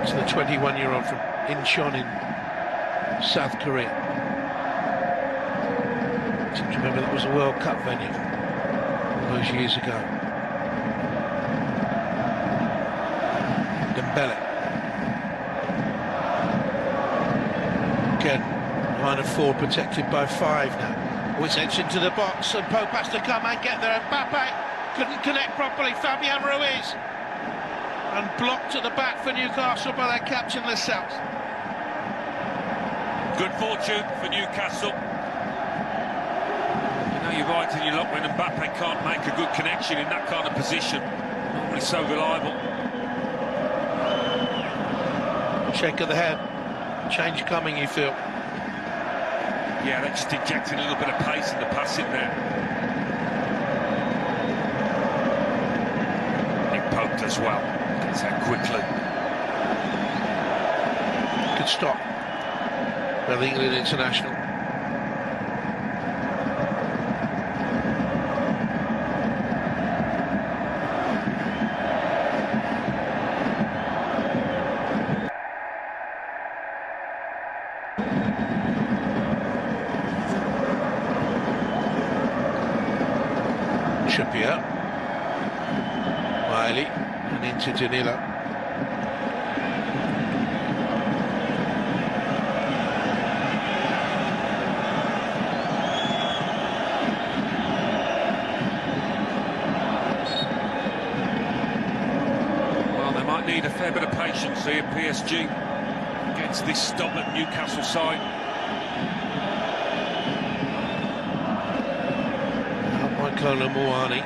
To the 21-year-old from Incheon in South Korea. Seem to remember that was a World Cup venue all those years ago. Dembele. Again, line of four protected by five now. It's edged into the box and Pope has to come and get there. Mbappe couldn't connect properly. Fabian Ruiz. And blocked at the back for Newcastle by their captain Lascelles. Good fortune for Newcastle. You know, you're right in your luck when Mbappe can't make a good connection in that kind of position. Normally so reliable. Shake of the head. Change coming, you feel. Yeah, they're just injecting a little bit of pace in the passing there. Nick Pope as well. Gets out quickly. Good stop by the England international. Trippier, Miley, and into Danilo. Well, they might need a fair bit of patience here, PSG, against this stubborn Newcastle side. Kolo Muani.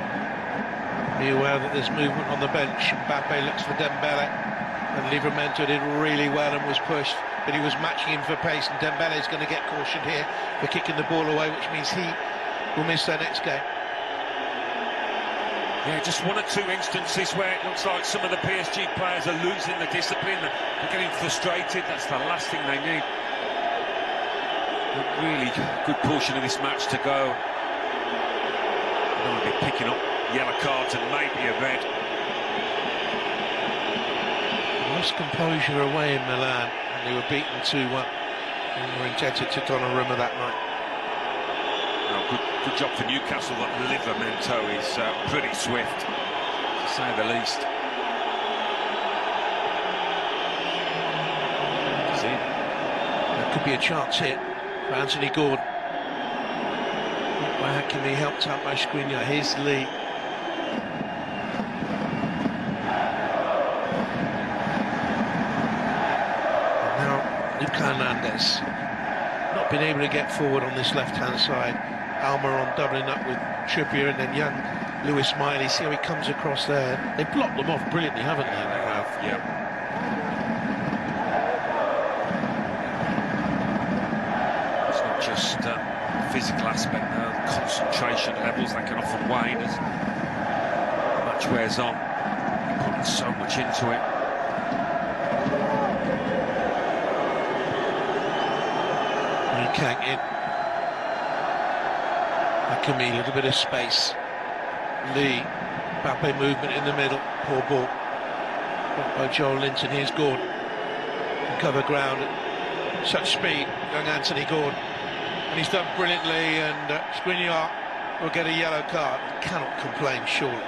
Be aware that there's movement on the bench. Mbappe looks for Dembele, and Livramento did really well and was pushed, but he was matching him for pace, and Dembele is going to get cautioned here for kicking the ball away, which means he will miss their next game. Yeah, just one or two instances where it looks like some of the PSG players are losing the discipline, they're getting frustrated. That's the last thing they need. A really good portion of this match to go. They'll be picking up yellow cards and maybe a red. Lost composure away in Milan, and they were beaten 2-1 and were indebted to Donnarumma that night. Good job for Newcastle that Livramento is pretty swift, to say the least. There could be a chance here for Anthony Gordon. By Hakimi, helped out by Skriniar. Here's Lee. And now Luka Hernandez. Not been able to get forward on this left-hand side. Almiron doubling up with Trippier, and then young Lewis Miley. See how he comes across there. They blocked them off brilliantly, haven't they? They have, yeah. It's not just physical aspect now, the concentration levels that can often wane as the match wears on. You're putting so much into it. Kang in. Hakimi, a little bit of space. Lee, Mbappe movement in the middle. Poor ball. Blocked by Joel Linton. Here's Gordon. cover ground at such speed, young Anthony Gordon, and he's done brilliantly, and Skriniar will get a yellow card. Cannot complain, surely.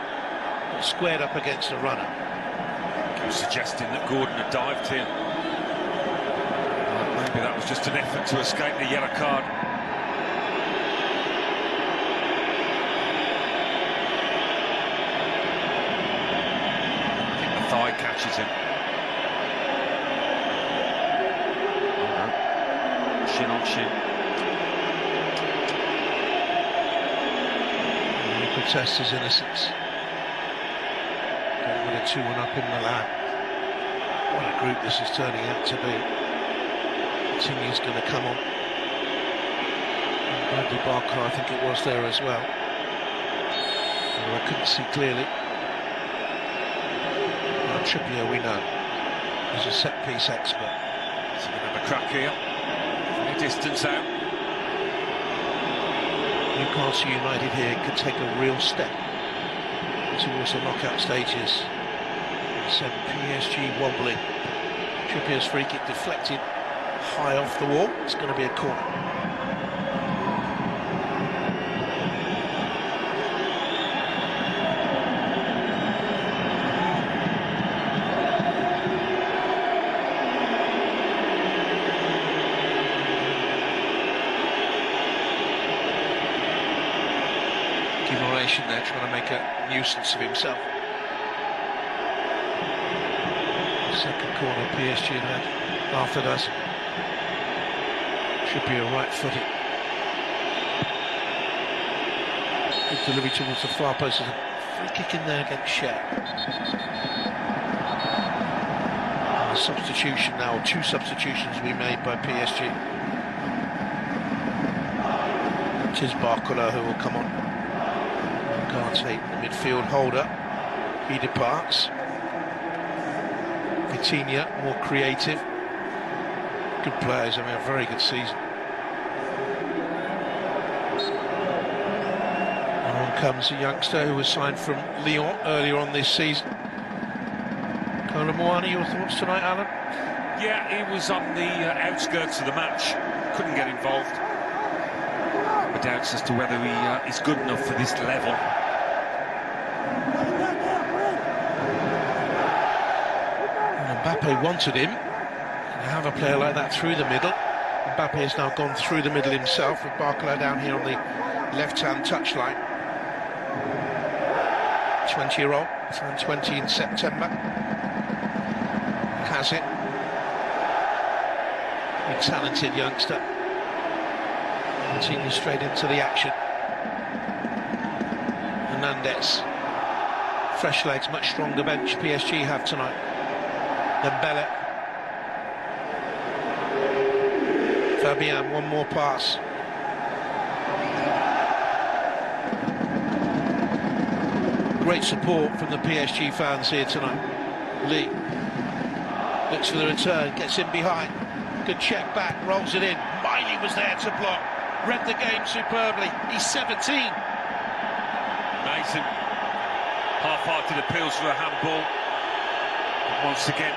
But squared up against a runner. He was suggesting that Gordon had dived here. Maybe that was just an effort to escape the yellow card. I think the thigh catches him. Oh no. Shin on shin. He protests his innocence. Got with a 2-1 up in Milan. What a group this is turning out to be. Coutinho's going to come on. And Bradley Barker, I think it was there as well. Although I couldn't see clearly. Well, Trippier, we know, he's a set-piece expert. So going to have a crack here. From the distance out. Newcastle United here could take a real step towards the knockout stages. Sent PSG wobbling. Trippier's free kick deflected high off the wall. It's going to be a corner. Accumulation there, trying to make a nuisance of himself. Second corner, PSG had after that. Should be a right-footed. Good delivery towards the far post. Free kick in there against Shea. And a substitution now, 2 substitutions to be made by PSG. It is Barcola who will come on. Garte, the midfield holder. He departs. Vitinha, more creative. Good players, I mean, a very good season. And on comes a youngster who was signed from Lyon earlier on this season. Kolo Muani, your thoughts tonight, Alan? Yeah, he was on the outskirts of the match. Couldn't get involved. My doubts as to whether he is good enough for this level. Mbappe wanted him. To have a player like that through the middle. Mbappe has now gone through the middle himself with Barcola down here on the left-hand touchline. 20-year-old, turned 20 in September. Has it. A talented youngster. Continues straight into the action. Hernandez. Fresh legs, much stronger bench PSG have tonight. Dembele. Fabian, one more pass. Great support from the PSG fans here tonight. Lee looks for the return, gets in behind. Good check back, rolls it in. Miley was there to block. Read the game superbly. He's 17. Amazing. Half-hearted appeals for a handball. But once again,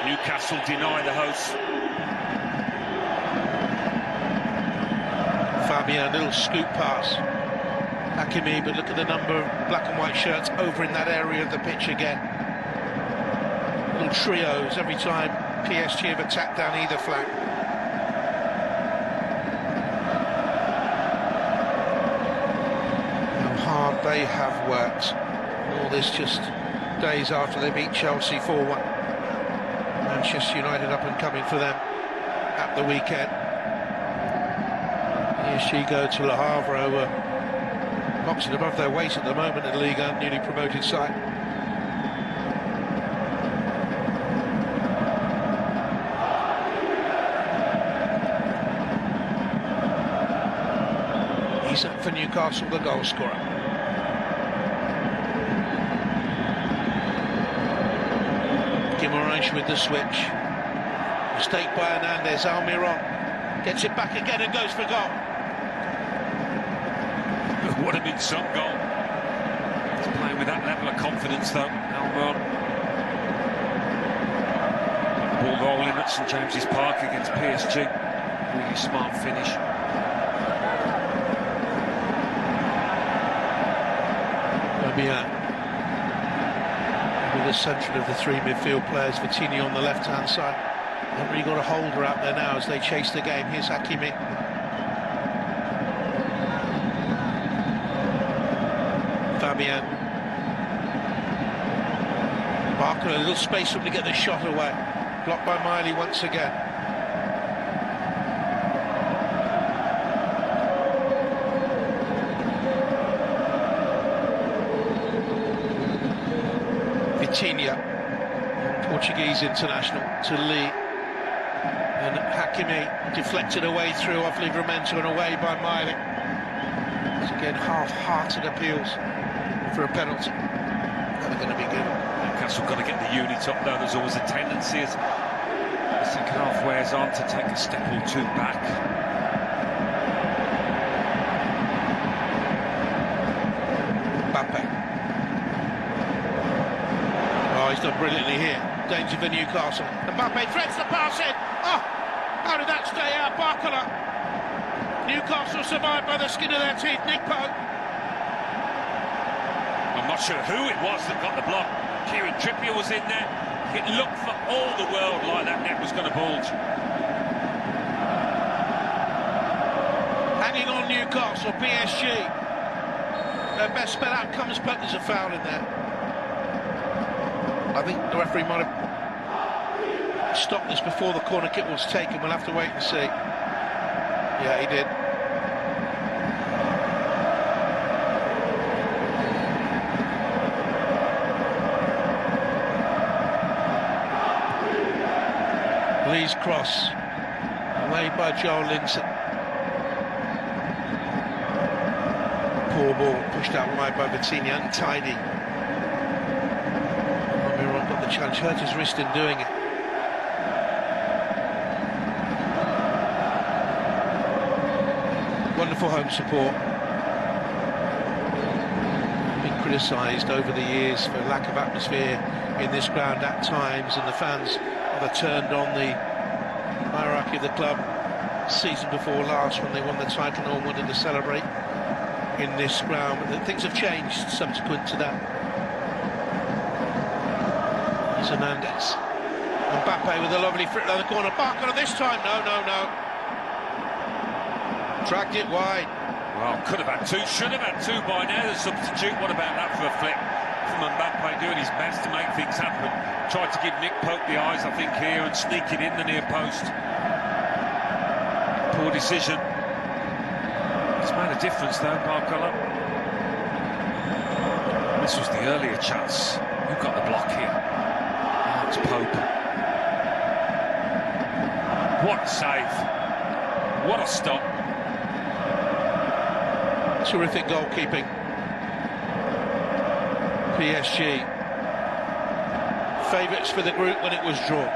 Newcastle deny the hosts. Fabian, little scoop pass. Hakimi, but look at the number of black and white shirts over in that area of the pitch again. Little trios every time PSG have attacked down either flank. How hard they have worked. And all this just days after they beat Chelsea 4-1. Manchester United up and coming for them at the weekend. PSG go to Le Havre, who are boxing above their weight at the moment in Ligue 1, newly promoted side. Isak for Newcastle, the goal scorer. Guimaraes with the switch. Mistake by Hernandez. Almiron gets it back again and goes for goal. Would have been some goal. He's playing with that level of confidence, though, Almiron. ball rolling at St James's Park against PSG. Really smart finish. With the centre of the three midfield players, Vitinha on the left-hand side. Haven't really got a holder out there now as they chase the game. Here's Hakimi. Fabian. Barker, a little space for him to get the shot away. Blocked by Miley once again. Vitinha, Portuguese international, to Lee. And Hakimi deflected away through off Livramento and away by Miley. It's again half-hearted appeals for a penalty. Never going to be given. Newcastle got to get the unit up though. There's always a tendency as the second half wears on to take a step or two back. Mbappe. Oh, he's done brilliantly here. Danger for Newcastle. Mbappe threads the pass in. Oh, how did that stay out? Barcola. Newcastle survived by the skin of their teeth. Nick Pope. I'm not sure who it was that got the block. Kieran Trippier was in there. It looked for all the world like that net was going to bulge. Hanging on Newcastle, PSG. Their best bet out comes, but there's a foul in there. I think the referee might have stopped this before the corner kick was taken. We'll have to wait and see. Yeah, he did. Lee's cross, away by Joel Linton. Poor ball, pushed out wide by Vitinha, untidy. Miron got the challenge, hurt his wrist in doing it. Wonderful home support. Been criticised over the years for lack of atmosphere in this ground at times, and the fans have turned on the hierarchy of the club season before last when they won the title. No one wanted to celebrate in this ground, but things have changed subsequent to that. Here's Hernandez. Mbappe with a lovely flick down the corner. Barker this time. No. Dragged it wide. Well, could have had two, should have had two by now. The substitute. What about that for a flick from Mbappe, doing his best to make things happen? Tried to give Nick Pope the eyes, I think, here, and sneak it in the near post. Poor decision. It's made a difference, though, Barcola. This was the earlier chance. Who got the block here? Oh, it's Pope. What a save. What a stop. Terrific goalkeeping. PSG. Favourites for the group when it was drawn.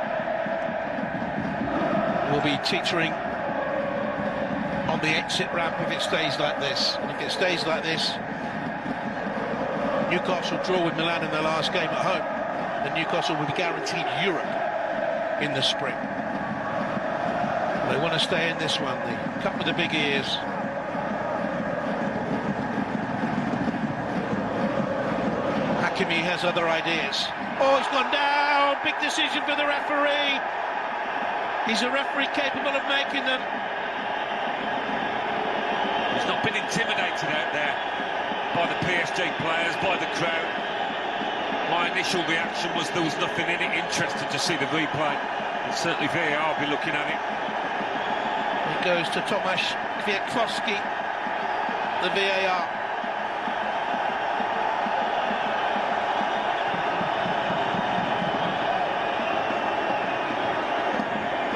Will be teetering on the exit ramp if it stays like this. And if it stays like this, Newcastle draw with Milan in their last game at home, then Newcastle will be guaranteed Europe in the spring. They want to stay in this one, the cup with the big ears. Hakimi has other ideas. Oh, he's gone down. Big decision for the referee. He's a referee capable of making them. He's not been intimidated out there by the PSG players, by the crowd. My initial reaction was there was nothing in it. Interested to see the replay. And certainly VAR will be looking at it. It goes to Tomasz Kwiatkowski, the VAR.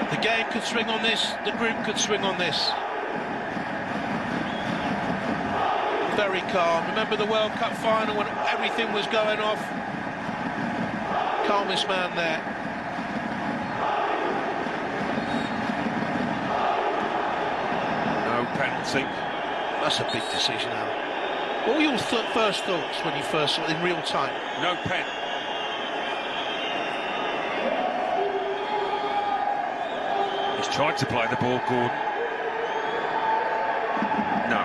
The game could swing on this, the group could swing on this. Very calm. Remember the World Cup final when everything was going off? Calmest man there. No penalty. That's a big decision, Alan. What were your first thoughts when you first saw it in real time? No pen. He's tried to play the ball, Gordon. No.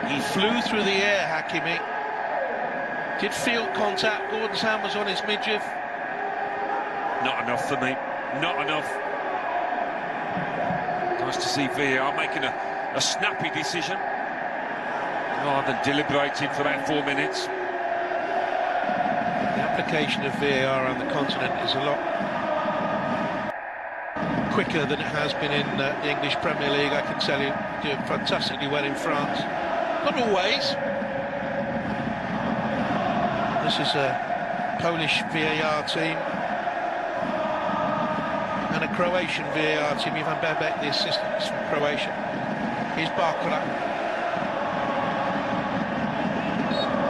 He flew through the air, Hakimi. Did field contact. Gordon's hand was on his midriff. Not enough for me. Not enough. Nice to see VAR making a snappy decision rather than deliberating for about 4 minutes. The application of VAR on the continent is a lot quicker than it has been in the English Premier League, I can tell you. Doing fantastically well in France. Not always. This is a Polish VAR team and a Croatian VAR team. Ivan Bebek, the assistants from Croatia. Here's Barcola.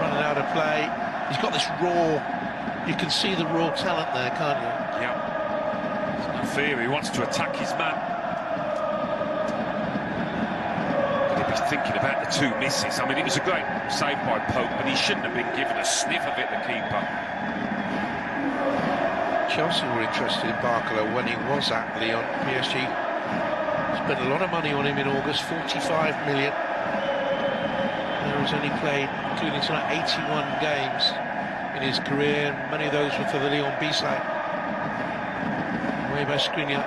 Running out of play. He's got this raw, you can see the raw talent there, can't you? Yeah. There's no fear, he wants to attack his man. But he'd be thinking about the 2 misses. I mean, it was a great save by Pope, but he shouldn't have been given a sniff of it, the keeper. Chelsea were interested in Barcola when he was at Lyon. PSG spent a lot of money on him in August, 45 million. He's only played, including tonight, 81 games in his career, and many of those were for the Lyon B side. Away by Skriniar.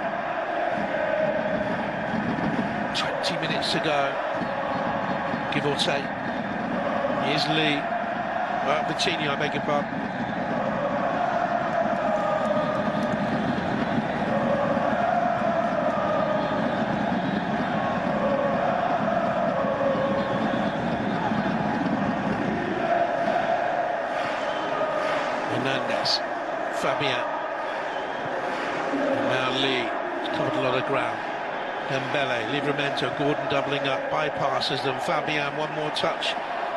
20 minutes to go, give or take. Here's Lee. Vitinha, I beg your pardon. Fabian. And now Lee has covered a lot of ground. Dembele, Livramento, Gordon doubling up, bypasses them. Fabian, one more touch.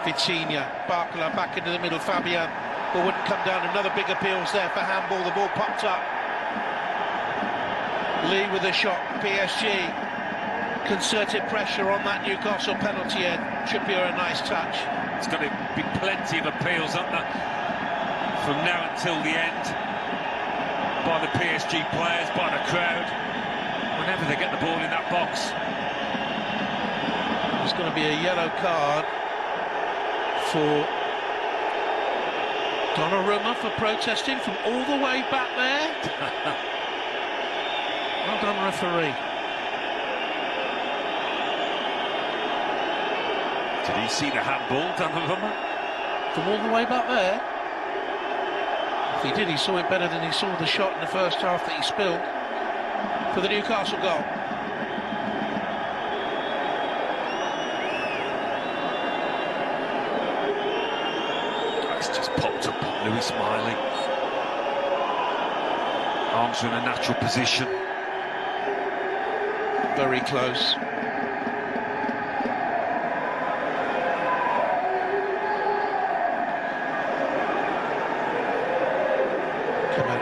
Vitinha, Barcola back into the middle. Fabian, ball wouldn't come down. Another big appeals there for handball. The ball popped up. Lee with a shot. PSG concerted pressure on that Newcastle penalty end. Trippier, a nice touch. It's going to be plenty of appeals, aren't there, from now until the end, by the PSG players, by the crowd, whenever they get the ball in that box. There's going to be a yellow card for Donnarumma for protesting from all the way back there. Well done, referee. Did he see the handball, Donnarumma? From all the way back there? If he did, he saw it better than he saw the shot in the first half that he spilled for the Newcastle goal. It's just popped up on Louis Miley. Arms are in a natural position. Very close.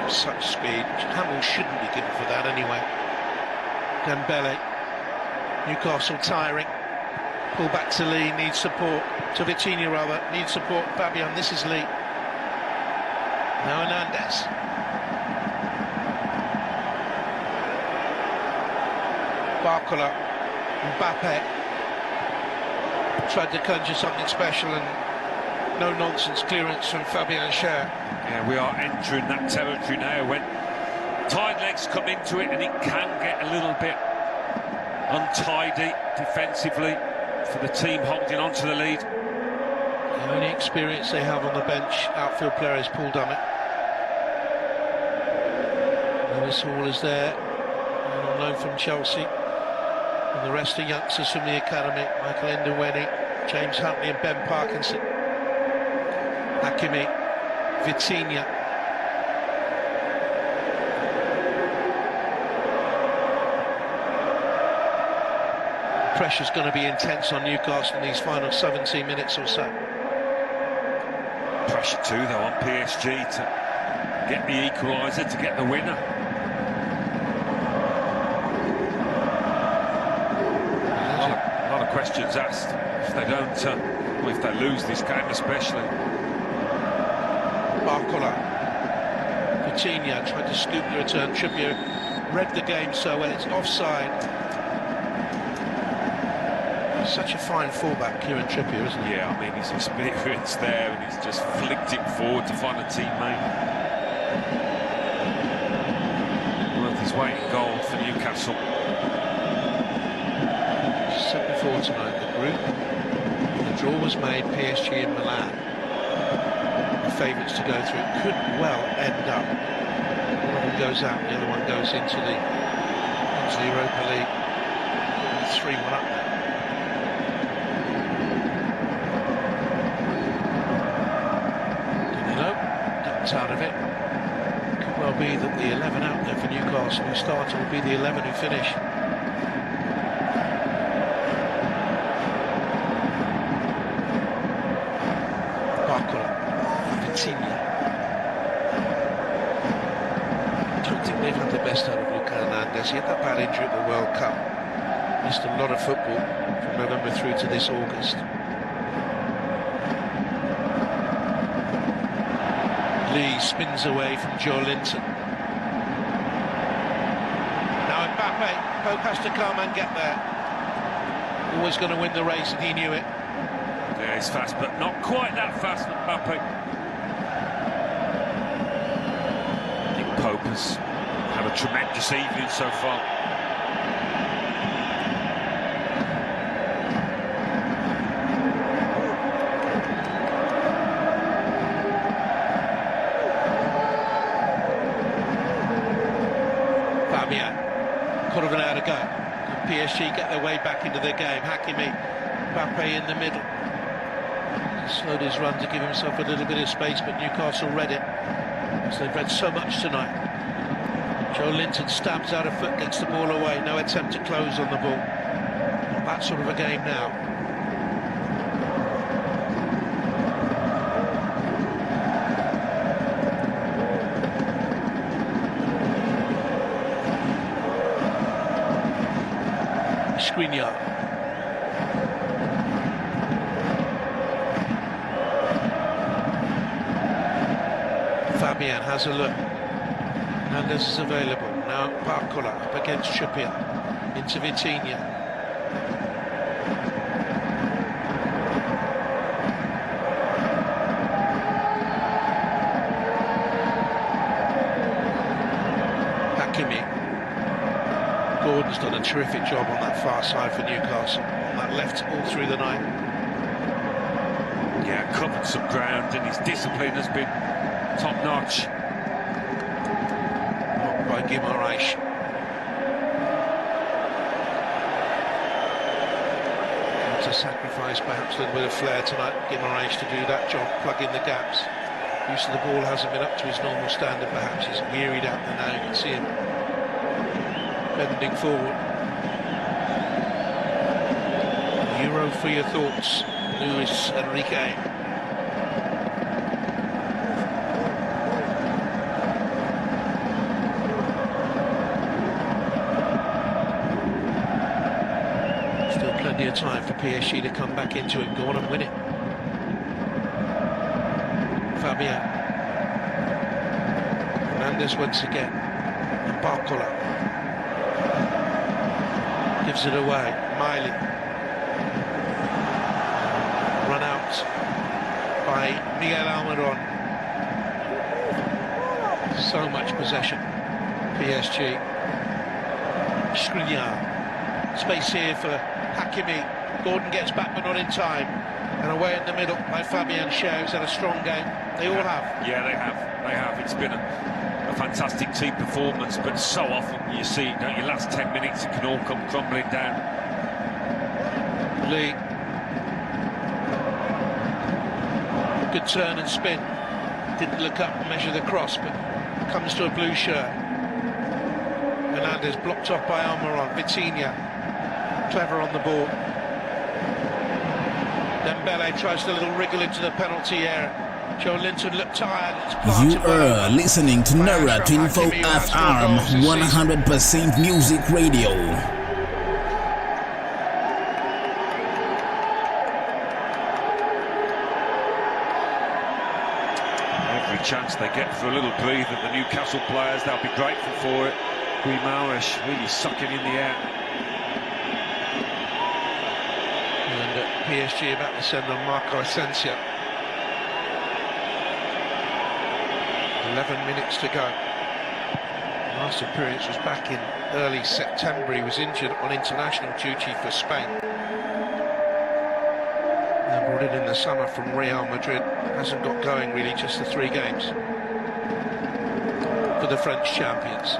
Such speed. Hamill shouldn't be given for that anyway. Dembele. Newcastle tiring. Pull back to Lee, needs support. To Vitinha rather, needs support. Fabian, this is Lee. Now Hernandez. Barcola. Mbappe. Tried to conjure something special and no-nonsense clearance from Fabian Schär. Yeah, we are entering that territory now when tired legs come into it and it can get a little bit untidy defensively for the team holding on to the lead. The only experience they have on the bench, outfield player, is Paul Dummett. Lewis Hall is there, on loan from Chelsea. And the rest are youngsters from the academy. Michael Ndewene, James Huntley and Ben Parkinson. Hakimi, Vitinha. Pressure's going to be intense on Newcastle in these final 17 minutes or so. Pressure too, though, on PSG to get the equaliser, to get the winner. A lot of questions asked if they don't, or if they lose this game especially. Barcola, Vitinha tried to scoop the return. Trippier read the game so well. It's offside. Such a fine fullback, Kieran Trippier, isn't he? Yeah, I mean, he's experienced there, and he's just flicked it forward to find a teammate. Worth his weight in gold for Newcastle. Said before tonight, the group, the draw was made, PSG and Milan, the favourites to go through. It could well end up, one of them goes out, the other one goes into the Europa League. 3-1 up there. Out of it. Could well be that the 11 out there for Newcastle who started will be the 11 who finish. Barcola, Vitinha. I don't think they've had the best out of Lucas Hernandez. He had that bad injury at the World Cup. Missed a lot of football from November through to this August. Lee spins away from Joe Linton. Now Mbappe, Pope has to come and get there. Always going to win the race, and he knew it. Yeah, he's fast, but not quite that fast, Mbappe. I think Pope has had a tremendous evening so far. Could have been able to go. Could PSG get their way back into the game? Hakimi, Mbappe in the middle. He slowed his run to give himself a little bit of space, but Newcastle read it. So they've read so much tonight. Joe Linton stabs out a foot, gets the ball away. No attempt to close on the ball. Not that sort of a game now. Skriniar. Fabian has a look. Hernandez is available. Now Barcola up against Trippier. Into Vitinha. Hakimi. Gordon's done a terrific job on that far side for Newcastle, on that left all through the night. Yeah, covered some ground, and his discipline has been top-notch. Blocked by Guimaraes. It's a sacrifice, perhaps a little bit of flair tonight, Guimaraes, to do that job, plug in the gaps. Use of the ball hasn't been up to his normal standard, perhaps. He's wearied out there now, you can see him bending forward. Euro for your thoughts, Luis Enrique. Still plenty of time for PSG to come back into it, go on and win it. Fabian. Hernandez once again. And Barcola. Gives it away. Miley. Run out by Miguel Almiron. So much possession. PSG. Skriniar. Space here for Hakimi. Gordon gets back but not in time. And away in the middle by Fabian Schär's had a strong game. They all have. Yeah, they have. They have. It's been a fantastic team performance, but so often you see, don't you, last 10 minutes it can all come crumbling down. Lee. Good turn and spin. Didn't look up and measure the cross, but comes to a blue shirt. Hernandez blocked off by Almiron. Vitinha. Clever on the ball. Dembele tries a little wriggle into the penalty area. Joe Linton looked tired. You are listening to Nora Twinfo FM 100% Music Radio. Every chance they get for a little breather. The Newcastle players, they'll be grateful for it. Guimaraes really sucking in the air. And PSG about to send on Marco Asensio. 11 minutes to go. Last appearance was back in early September. He was injured on international duty for Spain. They brought it in the summer from Real Madrid. Hasn't got going really, just the 3 games for the French champions.